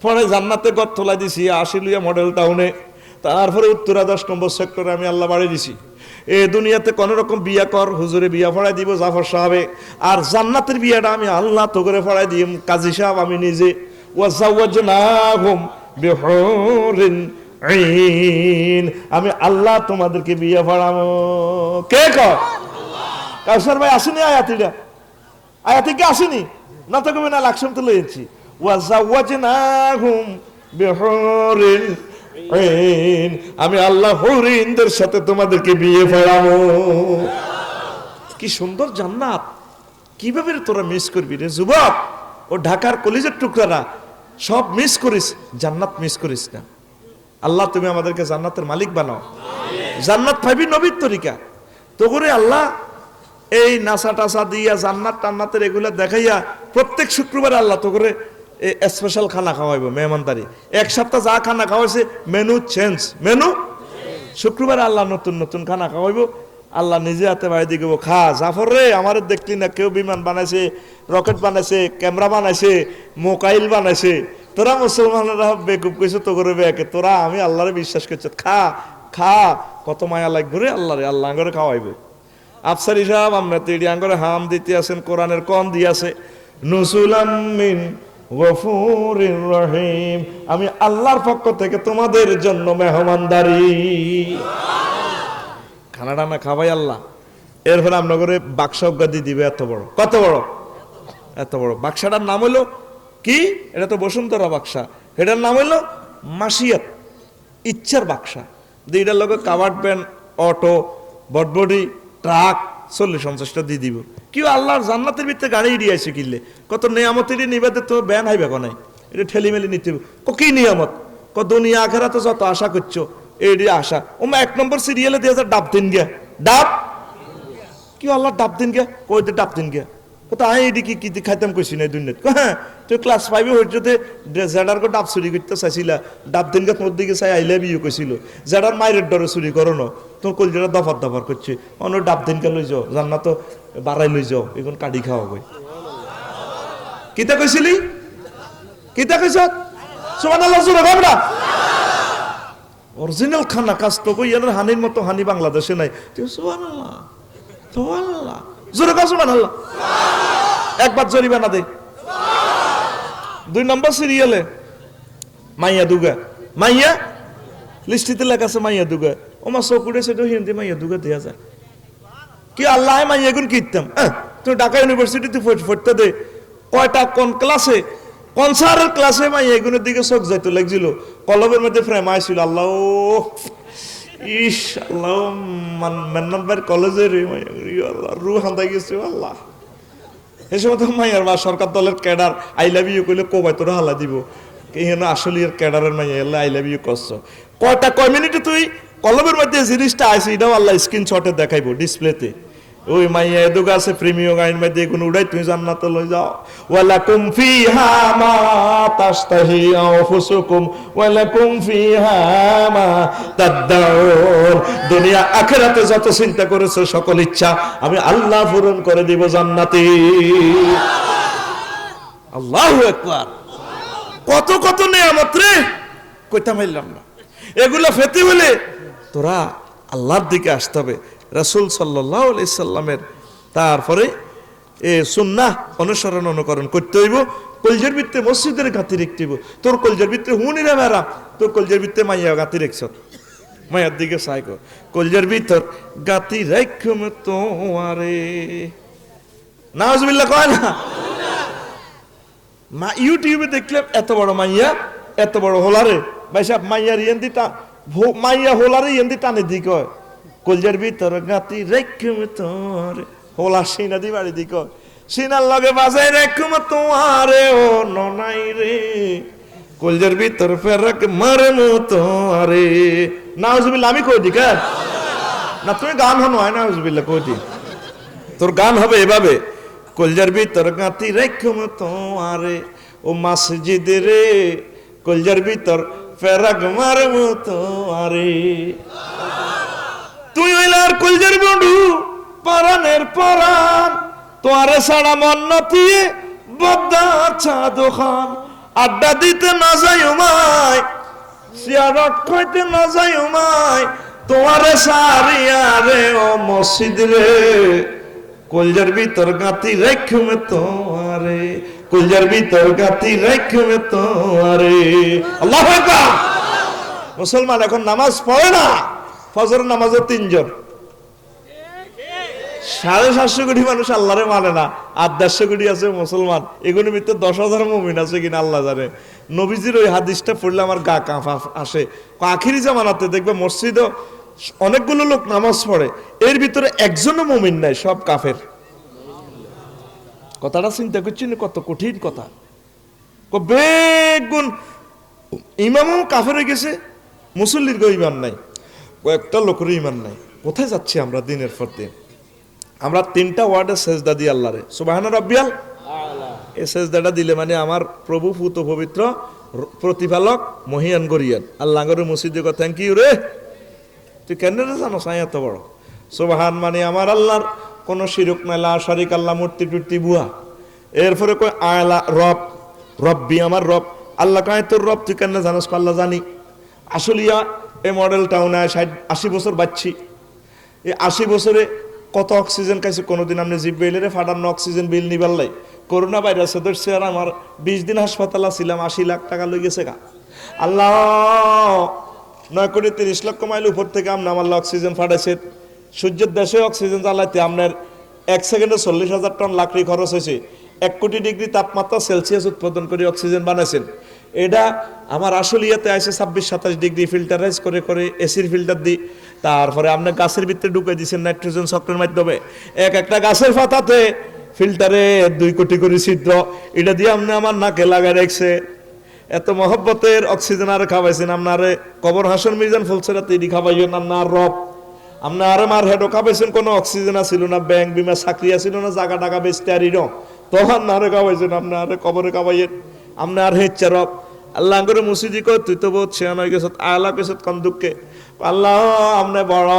Speaker 2: পরে জান্নাতে গত তোলা দিছি আশিলুয়া মডেল টাউনে, তারপরে উত্তরা 10 নম্বর সেক্টরে আমি আল্লাহ বাড়ি দিছি। এই দুনিয়াতে কোন রকম বিয়া কর, হুজুরে বিয়া পড়াই দিব জাফর সাহেবে, আর জান্নাতের বিয়াটা আমি আল্লাহ তো করে পড়াই দিই কাজী সাহেব আমি নিজে। ওয়াজাওয়াজনাহুম বিহুরিন ঈন আমি আল্লাহ তোমাদেরকে বিয়ে পড়াবো। কে কয়? কাউসার ভাই আসেনি আয়াতে কি আসেনি? না তো কবে না লাকসাম তো লইছি ওয়া জাওয়াজনাহুম বিহুরিন ঈন আমি আল্লাহ হরিণদের সাথে তোমাদেরকে বিয়ে পড়াবো। কি সুন্দর জান্নাত, কিভাবে তোরা মিস করবি রে যুবক? ও ঢাকার কলেজের টুকরারা সব মিস করিস, জান্নাত মিস করিস না। আল্লাহ তুমি আমাদেরকে জান্নাতের মালিক বানাও। জান্নাত পাইবি নবীর তরিকা তো করে আল্লাহ এই নাসা টাসা দিয়া জান্নাত টান্নাতের এগুলা দেখাইয়া প্রত্যেক শুক্রবার আল্লাহ তো করে স্পেশাল খানা খাওয়াইব, মেহমানদারি। এক সপ্তাহ যা খানা খাওয়াইছে মেনু চেঞ্জ, মেনু শুক্রবার আল্লাহ নতুন নতুন খানা খাওয়াইব। আল্লাহ নিজে হাতে বাড়ি দিয়ে গেবো, খা জাফর রে, আমার দেখলি না কেউ বিমান বানাইছে, রকেট বানাইছে, ক্যামেরা বানাইছে, মোবাইল বানাইছে, তোরা মুসলমানরা বেকুব কইছে তো করে বেকে, তোরা আমি আল্লাহরে বিশ্বাস করছি, খা খা, কত মায়া লাগবে রে আল্লাহ রে, আল্লাহ করে খাওয়াইব। আফসারি সাহেব আমরা তো এডি আঙ্গরে হাম দিতে আছেন, কোরআনের কন দিয়াছে নুসুলাম মিন গফুরির রহিম আমি আল্লাহর পক্ষ থেকে তোমাদের জন্য মেহমানদারি। খানা টানা খাওয়াই আল্লাহ। এরপরে আমরা করে বাক্স অজ্ঞাদি দিবে এত বড়, কত বড়, এত বড় বাক্সাটার নাম হইলো কি? এটা তো বসুন্ধরা বাক্সা, এটার নাম হইলো মাসিয়াত, ইচ্ছার বাক্সা। এটার লগে কাভার্ড ভ্যান, অটো, বটবডি, ট্রাক 40-50টা দিয়ে দিব। কেউ আল্লাহর জান্নাতের ভিতরে গাড়ি দিয়ে আসে কিনলে কত নিয়ামতেরই নিবেদে তো ব্যান হাইবে নাই, এটা ঠেলি মেলি নিতে কি নিয়ামত, দুনিয়া আখেরাতে যত আশা করছো এইটি আশা। ওমা 1 নম্বর সিরিয়ালে দিয়ে ডাব দিন গিয়া, ডাব কি আল্লাহ ডাব দিন গিয়া, কই ডাব দিন গিয়া কত আই এটি কি কি খাইতাম কইছি না দুনিয়াত। হ্যাঁ তুই ক্লাস 5-এ হইতে জেডার কো ডাব চুরি করতে চাইছিলা, ডাব দিন গা তোর দিকে চাই আইলে বিয়ে কইছিল, জেডার মায়ের ডরে চুরি করো না, তোর কলজাটা দফার দফার করছে, অন্য ডাব দিন কে লই যাও, জান্নাত বাড়াই লই যাও, এখন কাটি খাওয়া বই। কিতা কইছিলি, কিতা কইছ? সুবহানাল্লাহ, জোরে কও না। অরিজিনাল খানা কাজ তো কই এর হানির মতো হানি বাংলাদেশে নাই। সুবহানাল্লাহ, সুবহানাল্লাহ, জোরে কও সুবহানাল্লাহ। একবার জরিমানা দে। 2 নম্বর সিরিয়ালে মাইয়া দুগা, মাইয়া লিস্টিতে লেখা আছে মাইয়া দুগা, ওমা চকুরে সেটা হিন্দি মাইয়া দুগা দেয়া যায়। কি আল্লাহ মাইয়া গুন কিতাম তুই ঢাকা ইউনিভার্সিটিতে পড়তে দে, কয়টা কোন ক্লাসে, কোন স্যারের ক্লাসে মাইয়া এগুলোর দিকে চোখ যাইতো লাগছিল, কলবের মধ্যে ফ্রেম আইছিল। আল্লাহ ইস আল্লাহ মেন্নাম্বার কলেজের আল্লাহ রু হান্দাই গেছে আল্লাহ। এই সময় তো মাইয়ার বা সরকার দলের ক্যাডার আই লাভ ইউ কইলে কোবাই তোরা হালা দিব, এখানে আসলে এর ক্যাডারের মাইয়া এলে আই লাভ ইউ করছো। কয় মিনিটে তুই কলমের মধ্যে জিনিসটা আছে এটাও আল্লাহ স্ক্রিনশটে দেখাইবো ডিসপ্লেতে। ওই মাইয়া এদুগা আছে প্রিমিয়াম গাইন মধ্যে এখন উড়াই তুমি জান্নাতে লই যাও। ওয়ালাকুম ফিহা মা তাশতাহি আনফুসুকুম ওয়ালাকুম ফিহা মা তাদদাউন। দুনিয়া আখিরাতে যত চিন্তা করেছো সকল ইচ্ছা আমি আল্লাহ পূরণ করে দিব জান্নাতে। আল্লাহু আকবার, কত কত নিয়ামত রে, কইতা মাইলাম না। এগুলো পেতে হলে তোরা আল্লাহর দিকে আসতে হবে, রাসূল সাল্লাল্লাহু আলাইহি সাল্লামের তারপরে সুন্নাহ অনুসরণ অনুকরণ করতে হইব। কলজের ভিতরে মসজিদের গাঁতি রাখতে হইব। তোর কলজের ভিতরে হুনিরা মেরা, তোর কলজের ভিতরে মাইয়া গাঁতি রাখছ, মাইয়ার দিকে চাই কর, কলজের ভিতর গাঁতি রাখম তোমারে। নাউজুবিল্লাহ কয় না? মা ইউটিউবে দেখলে এত বড় মাইয়া, এত বড় হোলারে ভাই সাহেব, মাইয়ার ইয়েন্দি মাইয়া হোলারে ইয়েন্দি টানে দি কয় কলজার ভিতর গাতি রেখম তোর হোলা সিনা দি বাড়ি দি কয় সিনার লগে বাজাই রেখম তোমারে ও ননাই রে কলজার ভিতর ফেরক মারমু তোরে। নাউজুবিল্লাহ আমি কই দি কা না, তুমি গান হনো হয় নাউজুবিল্লাহ কই দি, তোর গান হবে এভাবে, কলজার ভিতর গাতি রেখম তোমারে ও মসজিদ রে কলজার ভিতর ফেরক মারমু তোরে। তুই হইলার কলজার বন্ধু পরানের পরান, তোরে সারা মন নতিয়ে বদ্দা চা দোকান, আড্ডা দিতে না যাই উমায়, সিয়ারট খাইতে না যাই উমায়, তোরে সারিয়া রে ও মসজিদ রে কলজার ভিতর গাতি রেখমে তোরে, কলজার ভিতর গাতি রেখমে তোরে। আল্লাহু আকবার। মুসলমান এখন নামাজ পড়ে না, ফজরের নামাজও 3 জন, 750 কোটি মানুষ আল্লাহরে মানে না, আর 150 কোটি আছে মুসলমান, এগুলোর ভিতরে 10,000 মুমিন আছে কিনা আল্লাহ জানে। নবীজির ওই হাদিসটা পড়লে আমার গা কাঁপা আসে। আখিরি জামানাতে দেখবে মসজিদও অনেকগুলো লোক নামাজ পড়ে, এর ভিতরে একজনও মুমিন নাই, সব কাফের। কথাটা চিন্তা করছি না, কত কঠিন কথা। বেগুন ইমামও কাফের হয়ে গেছে, মুসল্লির ইমান নাই, কয়েকটা লোকের ইমান নাই। কোথায় যাচ্ছি আমরা দিনের পর দিন? আমরা 3টা ওয়ার্ডে সেজদা দিই আল্লাহরে, সুবহানা রাব্বিয়াল আলা। এই সেজদাটা দিলে মানে আমার প্রভু পুত পবিত্র প্রতিপালক মহিয়ান গরিয়ান আল্লাহ গরে মসজিদে কো থ্যাংক ইউ রে, তুই কেন রে জানো সাই এত বড়। সুবহান মানে আমার আল্লাহর কোনো শিরক নাই, লা শারিক আল্লাহ, মূর্তি টুর্তি বুয়া। এরপরে কই আলা রব, রব্বি আমার রব। আল্লাহ কয় তোর রব তুই কেন জানোস? আল্লাহ জানি। আসলিয়া এই মডেল টাউনে 80 বছর বাচ্চি, এই 80 বছরে কত অক্সিজেন খাইছে কোনোদিন আপনি জিব্রাইলের ফাটানো অক্সিজেন বিল নিবার লাই? করোনা ভাইরাসে ধরছে আর আমার 20 দিন হাসপাতাল ছিলাম, 80 লাখ টাকা লই গেছে গা। আল্লাহ 9 কোটি 30 লক্ষ মাইল উপর থেকে আপনি আমার অক্সিজেন ফাটাইছে। সূর্যের দেশে অক্সিজেন জ্বালাইতে আপনার 1 সেকেন্ডে 40,000 টন লাকড়ি খরচ হয়েছে। 1 কোটি ডিগ্রি তাপমাত্রা সেলসিয়াস উৎপাদন করে অক্সিজেন বানাইছেন। এটা আমার আসলিয়াতে আছে 26-27 ডিগ্রি ফিল্টারাইজ করে করে এসির ফিল্টার দিই। তারপরে আপনি গাছের ভিতরে ঢুকে দিচ্ছেন নাইট্রোজেন চক্রের মাধ্যমে। একটা গাছের পাতাতে ফিল্টারে 2 কোটি করে ছিদ্র, এটা দিয়ে আপনি আমার নাকে লাগাই রাখছে। এত মহব্বতের অক্সিজেন আর খাওয়াইছেন। আপনারে কবর হাসন মিজান ফুলছেরাতে এটি খাওয়াইছেন আপনার রব। আপনার মার হেডও খাওয়াইছেন, কোনো অক্সিজেন ছিল না, ব্যাংক বিমা চাকরি ছিল না, জায়গা টাকা বেচতে আরি ন, তখন না খাওয়াইছেন আপনার কবরে খাওয়াইয়েন। আপনার হেচ্ছে রব। আল্লাহ করে মুসিদি কর তুই তো বহুত শেয়ান হয়ে গেছ, আল্লাহ কেছ কন দুঃখে। আল্লাহ আপনি বড়,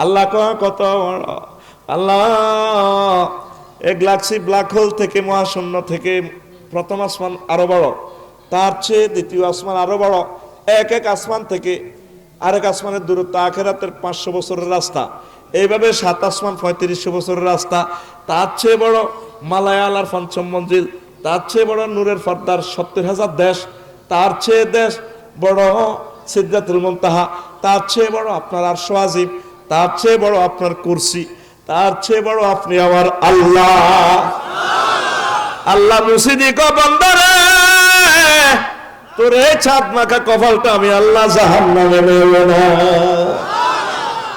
Speaker 2: আল্লাহ কত বড়। আল্লাহ এক গ্যালাক্সি ব্ল্যাক হোল থেকে, মহাশূন্য থেকে প্রথম আসমান আরো বড়, তার চেয়ে দ্বিতীয় আসমান আরো বড়। এক আসমান থেকে আরেক আসমানের দূরত্ব আখিরাতের 500 বছরের রাস্তা। এইভাবে 7 আসমান 3500 বছরের রাস্তা। তার চেয়ে বড় মালায়ালার 5ম মঞ্জিল, তার চেয়ে বড় নূরের পর্দার 70,000 দেশ, তার চেয়ে দেশ বড় সিদরাতুল মুনতাহা, তার চেয়ে বড় আপনার আরশ আজিম, তার চেয়ে বড় আপনার কুরসি, তার চেয়ে বড় আপনি আমার আল্লাহ। আল্লাহ মুসিদি কো বান্দারে তোর এই ছাদ মাখা কপালটা আমি আল্লাহ জাহান্নামে নেব না।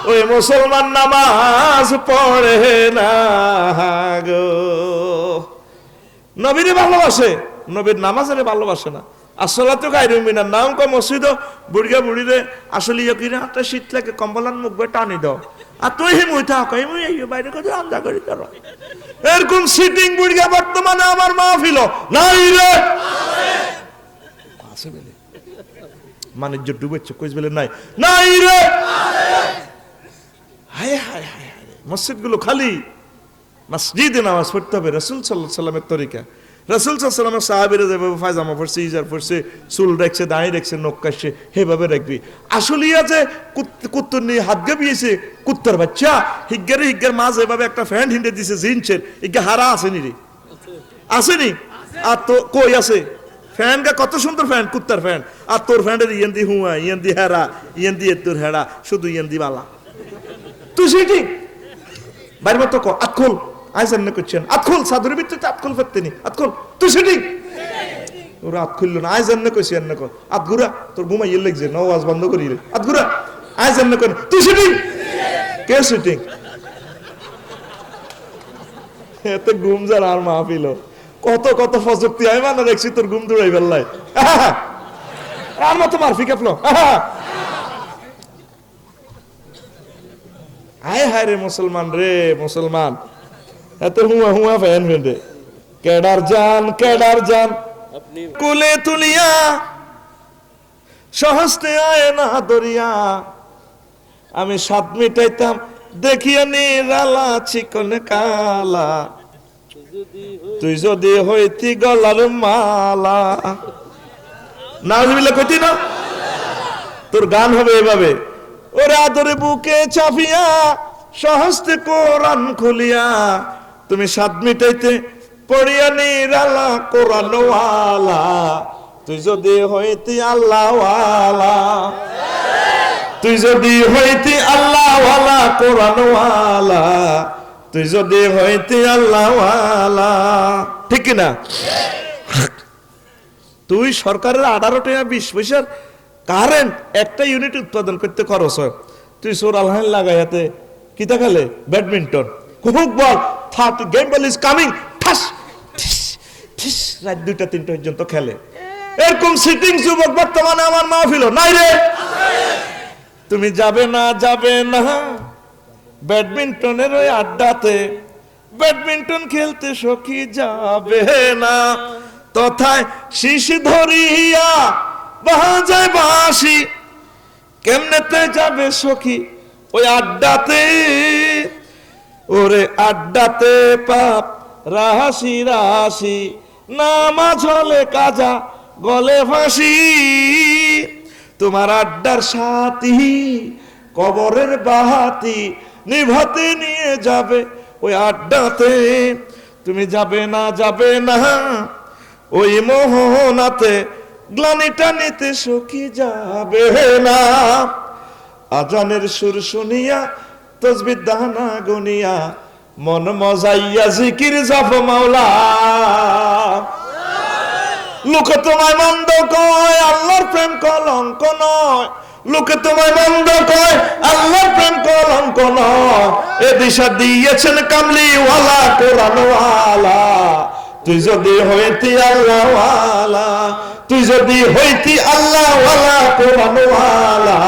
Speaker 2: ওই মুসলমান নামাজ পড়ে না গো, নবীরে ভালোবাসে, নবীর নামাজের ভালোবাসে না। আসলাতো গায়রু মিনান নাম কো মসজিদ বুড়িয়া বুড়িরে আসলে ইকিনা হাতে শীত লাগে কম্বলান মুখ বে টানি দাও, আর তুই হি মুই থাক মুই এই বাইরে কত আন্দা করি তোর। এরকম সিটিং বুড়িয়া বর্তমানে আমার মাহফিল নাই রে, আছে বলে মানিজ্য ডুবেছে কইস বলে নাই, নাই রে। হায় হায় হায় হায়, মসজিদগুলো খালি। মসজিদে নামাজ পড়তে হবে রাসূল সাল্লাল্লাহু আলাইহি ওয়াসাল্লামের তরিকা। রাসূল সাল্লাল্লাহু আলাইহি ওয়াসাল্লামের সাহাবীরা যেভাবে পায়জামা পরছে, ইজার পরছে, চুল রাখছে, দাঁড়িয়ে রাখছে, নখ কাটছে, সেভাবে রাখবি। আসলিয়া যে কুত্তর নিয়ে হাত গাবিয়েছে, কুত্তার বাচ্চা হিগ্গার মা যেভাবে একটা ফ্যান হিন্ডে দিছে জিন্সের, ইগা হারা আসেনি রে, আসেনি? আর তো কই আছে ফ্যান গা, কত সুন্দর ফ্যান, কুত্তার ফ্যান। আর তোর ফ্যানের ইয়েন্দি হুয়া, ইয়েন্দি হেরা, ইয়েন্দি তোর হেরা, শুধু ইয়েন্দি বালা। তুই সেটি বাইরে মতো ক আতখোল আইসান না করছেন, আতখোল সাধুর ভিতরে আতখোল ফেরতে নি, আতখোল তুই সেটি ওরা আত খুললো না, আইসান না কইছি না কর আত ঘুরা, তোর ঘুমাই ইয়ে লাগছে, নওয়াজ বন্ধ করি রে, আত ঘুরা আইসান না কর, তুই সেটি কে শুটিং এতে ঘুম যার আর মাহফিল কত কত ফজক্তি আমি মানে দেখছি তোর ঘুম দৌড়াই বেল্লাই আর মতো মারফি কাপলো। হায় হায় রে মুসলমান রে মুসলমান, এত হুয়া হুয়া ফ্যান ফেন্ডে কেডার জান কুলে তুলিয়া সহস্তে আয় না দরিয়া। আমি 7 মিটাইতাম দেখিয়া নিরালা চিকন কালা, তুই যদি হইতি গলার মালা। নাউজুবিল্লাহ কইতি না, তোর গান হবে এভাবে, ওরে আদরে বুকে চাপিয়া সহস্তে কোরআন খুলিয়া, তুমি 7 মিটাইতে পড়িয়া নিরালা কোরআনওয়ালা, তুই যদি হইতি আল্লাহওয়ালা। তুই যদি হইতি আল্লাহওয়ালা কোরআনওয়ালা, তুই যদি হইতি আল্লাহওয়ালা, ঠিক কিনা? তুই সরকারের 18 টাকা 20 পয়সার কারেন্ট একটা ইউনিট উৎপাদন করতে খরচ হয়, তুই সোর আলহান লাগাইতে কিতা খেলে badminton, hook ball 30 game ball is coming, ঠাস ঠিস ঠিস, রাত 2টা 3টা পর্যন্ত খেলে। এরকম সিটিং যুবক বর্তমানে আমার মাহফিল নাই রে। তুমি যাবে না ব্যাডমিন্টনের ওই আড্ডাতে, ব্যাডমিন্টন খেলতে সখী যাবে না, তথায় শিশি ধরিয়া বাজায় বাঁশি, কেমনেতে যাবে সখী ওই আড্ডাতে, ওরে আড্ডাতে পাপ রাশি রাশি, নামাজ হলে কাজা গলে ফাঁসি, তোমার আড্ডার সাথী কবরের বাহাতি নিভাতে নিয়ে যাবে ওই আড্ডাতে, তুমি যাবে না ওই মোহনাতে, গ্লানিটা নিতে সখী যাবে না, আজানের সুর শুনিয়া তসবিহ দানা গুনিয়া, মন মজাইয়া জিকির জপ মাওলা, লোকে তোমায় মন্দ কয় আল্লাহর প্রেম কলঙ্ক নয়, লোকে তোমায় মন্দ কয় আল্লাহর প্রেম কলঙ্ক নয়, এ দিশা দিয়েছেন কামলিওয়ালা কোরআনওয়ালা, তুই যদি হইতি আল্লাহওয়ালা, তুই যদি হইতি আল্লাহওয়ালা কোরআনওয়ালা,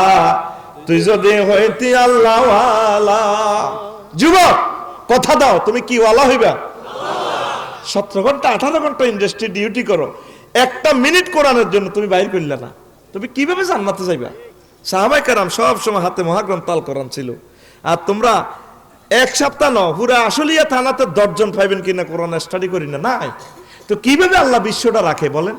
Speaker 2: তুই যদি হইতি আল্লাহওয়ালা। যুবক কথা দাও, তুমি কি ওয়ালা হইবা? 17 ঘন্টা 18 ঘন্টা ইন্ডাস্ট্রি ডিউটি করো, একটা মিনিট কোরআনের জন্য তুমি বাইর করলে না, তুমি কিভাবে জান্নাতে যাইবা? সাহাবায়ে কেরাম সব সময় হাতে মহাগ্রন্থ আল কোরআন ছিল, আর তোমরা এক সপ্তাহ ন পুরা আসলিয়া থানাতে 10 জন পাইবেন কিনা কোরআন স্টাডি করি না, নাই তো কিভাবে আল্লাহ বিশ্বটা রাখে বলেন?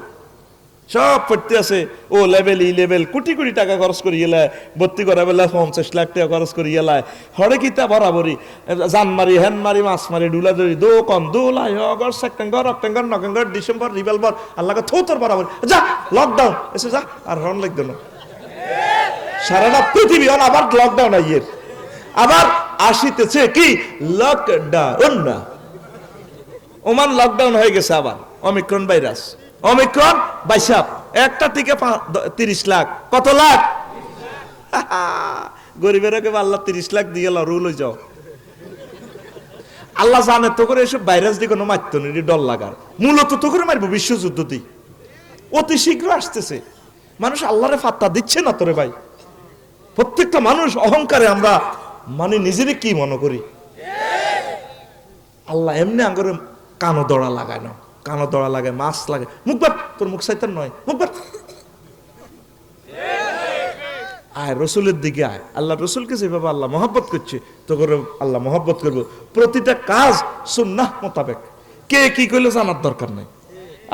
Speaker 2: সব পড়তে আছে ও লেভেল ই লেভেল, কোটি কোটি টাকা খরচ করি এলায়, ভর্তি করা বেলা 50 লাখ টাকা খরচ করি এলায়, হরে কিতা বরাবরি জান মারি হেন মারি মাছ মারি ডুলা ধরি দো কন দোলাই August September October November December revolver আল্লাহকে থোতর বরাবরি, যা লকডাউন এসে যা আর হন লাগতো না, সারাটা পৃথিবী আবার লকডাউন আইয়ের, আবার আসিতেছে কি লকডাউন না, ওমান লকডাউন হয়ে গেছে আবার ওমিক্রন ভাইরাস, ওমিক্রন বাইসাপ একটা থেকে 30 লাখ, কত লাখ? গরিবের আল্লাহ 30 লাখ দিয়ে রুল হয়ে যাও, আল্লাহ জানে তো করে এসব ভাইরাস দিয়ে কোনো মারতো না, ডর লাগার মূলত তো করে মারবো বিশ্বযুদ্ধটি অতি শীঘ্র আসতেছে, মানুষ আল্লাহরে ফাত্তা দিচ্ছে না তোরে ভাই, প্রত্যেকটা মানুষ অহংকারে আমরা মানে নিজেরে কি মনে করি, আল্লাহ এমনি আঙ্গরে কানো দড়া লাগায় না, কানো দড়া লাগায় মাছ লাগে, মুখ বাট তোর মুখ সাইতার নয়, মুখ বাট আয় রসুলের দিকে আয়, আল্লাহ রসুলকে যেভাবে আল্লাহ মহব্বত করছে তো করে আল্লাহ মহব্বত করবো, প্রতিটা কাজ সুন্নাহ মোতাবেক, কে কি করলে জানার দরকার নাই,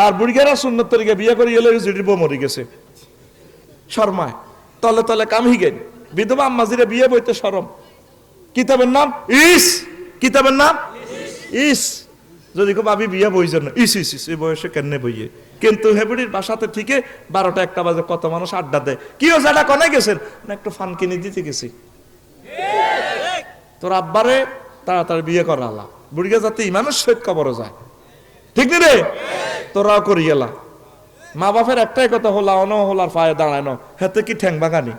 Speaker 2: আর বুড়িগারা সুন্নত তরিকা বিয়ে করে এলে জুড়ির বউ মরে গেছে শর্মায়, তলে তলে কামহি গেন, বিধবা আম্মাজিরে বিয়ে বইতে শরম, কিতাবের নাম ইস, কিতাবের নাম ইস, যদি কেউ ভাবি বিয়ে বই জন্য ইস ইস ইস, এই বয়সে কেন বইয়ে, কিন্তু হেবুড়ির বাসাতে ঠিকে 12টা 1টা বাজে কত মানুষ আড্ডা দেয়, কি ও জায়গা কনে গেছেন না একটু ফান কিনে দিতে গেছি, তোর আব্বারে তাড়াতাড়ি বিয়ে করা আলা, বুড়িয়া যাতে ইমানের সহিত কবর যায়, ঠিক রে, তোরাও করি গেলা, মা বাপের একটাই কথা হলা অন হলার পায়ে দাঁড়ায় ন, হাতে কি ঠ্যাং ভাঙানি,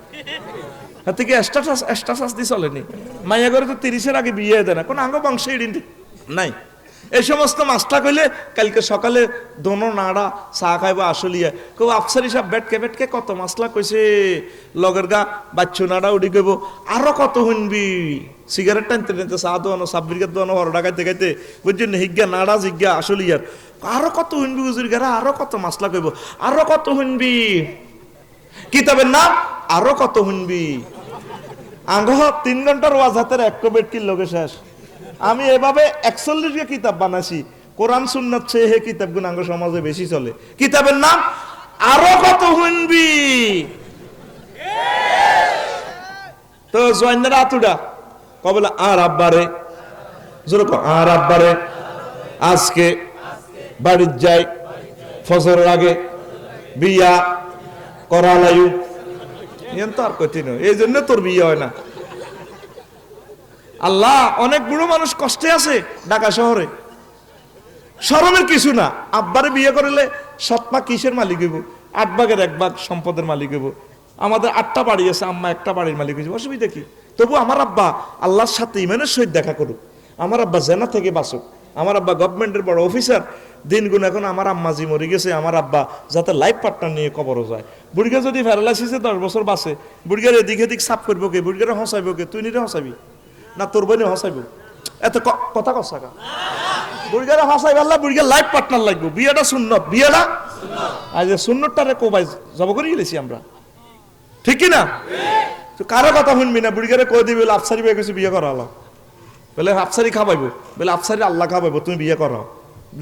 Speaker 2: হাতে কি এস্টাসাস দি চলেনি, মাইয়া করে তো 30-এর আগে বিয়ে দেয় না, কোন আঙ্গ বংশ নাই, এই সমস্ত মাছটা কইলে কালকে সকালে দোনো নাড়া চা খাইব আসলিয়া কেউ আফসারি সাহেব বেটকে কত মাছলা কইছে, লগের গা বাচ্চু নাড়া উঠি কইব, আরো কত শুনবি, সিগারেট টানতে টানতে চা দোয়ানো সাব্বির দোয়ানো হরডা খাইতে খাইতে বুঝছেন হিজ্ঞা নাড়া জিজ্ঞা আসলিয়ার, আরো কত শুনবি হুজুর গারা, আরো কত মাছলা কইব, আরো কত শুনবি, কিতাবের নাম আরো কত শুনবি, আঙ্গ 3 ঘন্টার ওয়াজ হাতের 1 বেটকির লগে শেষ, আমি এভাবে 41 কিতাব বানাইছি, কোরআন সুন্নাত চেয়ে হে কিতাবগুলো আঙ্গ সমাজে বেশি চলে, কিতাবের নাম আরো কত শুনবি, তো জয়নারা আতুডা কবলা আর আব্বারে জোর আর আব্বারে আজকে বাড়ির যাই ফজরের আগে বিয়া করালায়ু
Speaker 1: এন তো আর কঠিন এই জন্য তোর বিয়ে হয় না। আল্লাহ, অনেক বুড়ো মানুষ কষ্টে আছে ঢাকা শহরে, শরমের কিছু না। আব্বারে বিয়ে করলে 7 মা কিসের মালিক হইব? 8 ভাগের 1 ভাগ সম্পদের মালিক হইব। আমাদের 8টা বাড়ি আছে, আম্মা একটা বাড়ির মালিক হয়েছে, অসুবিধা কি? তবু আমার আব্বা আল্লাহর সাথে ইমানের সহিত দেখা করুক, আমার আব্বা জেনা থেকে বাঁচুক, আমার আব্বা গভর্নমেন্টের বড় অফিসার, দিন গুণ এখন আমার আম্মা জি মরে গেছে, আমার আব্বা যাতে লাইফ পার্টনার নিয়ে কবরও যায়। বুড়িগা যদি প্যারালাইসিসে 10 বছর বাঁচে, বুড়িগার এদিক এদিক সাফ করবো কে? বুড়িগারে হসাইব কে? তুই নিজে হসাবি না তোর বোনে হসাইব? এত কথা কসাকা বুড়িগারে হসাইব আল্লাহ, বুড়িগার লাইফ পার্টনার লাগবে। বিয়েটা সুন্নত, বিয়েটা আজ সুন্নতটারে কোবাই জব করে গেলেছি আমরা, ঠিক কি না? তো কারো কথা শুনবি না, বুড়িগারে কই দিবি বলে আফসারি বিয়ে কিছু বিয়ে করা হলো, বলে আফসারি খাবাইবো, বলে আফসারি আল্লাহ খাবাইবো, তুমি বিয়ে করো।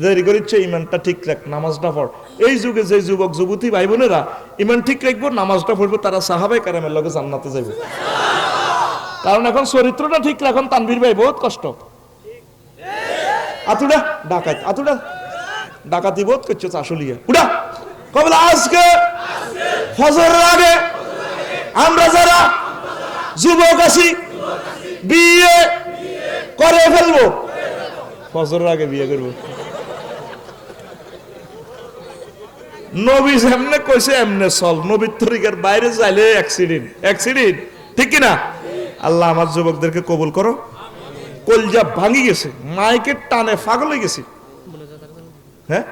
Speaker 1: দেরি করিচ্ছে, ইমানটা ঠিক রাখ, নামাজটা পড়। এই যুগে যে যুবক যুবতী ভাই বোনেরা ইমান ঠিক রাখবো, নামাজটা পড়বো, তারা সাহাবায়ে কেরামের লগে জান্নাতে যাবে। কারণ এখন চরিত্রটা ঠিক রাখুন তানভীর ভাই বহুত কষ্ট। আতুডা ডাকাত, আতুডা ডাকাতি বোধ করছো চাশুলিয়া উড়া কবে আজকে ফজরের আগে আমরা যারা যুবক আছি বিয়ে করে ফেলবো, ফজরের আগে বিয়ে করবো। নবী যেমনে কইছে এমনে চল, নবীর তরিকার বাইরে যাইলে অ্যাক্সিডেন্ট, ঠিক কিনা? আল্লাহ আমার যুবকদেরকে কবুল করো। কলজা ভাঙি গেছে, মাইকের টানে পাগল হয়ে গেছে। হ্যাঁ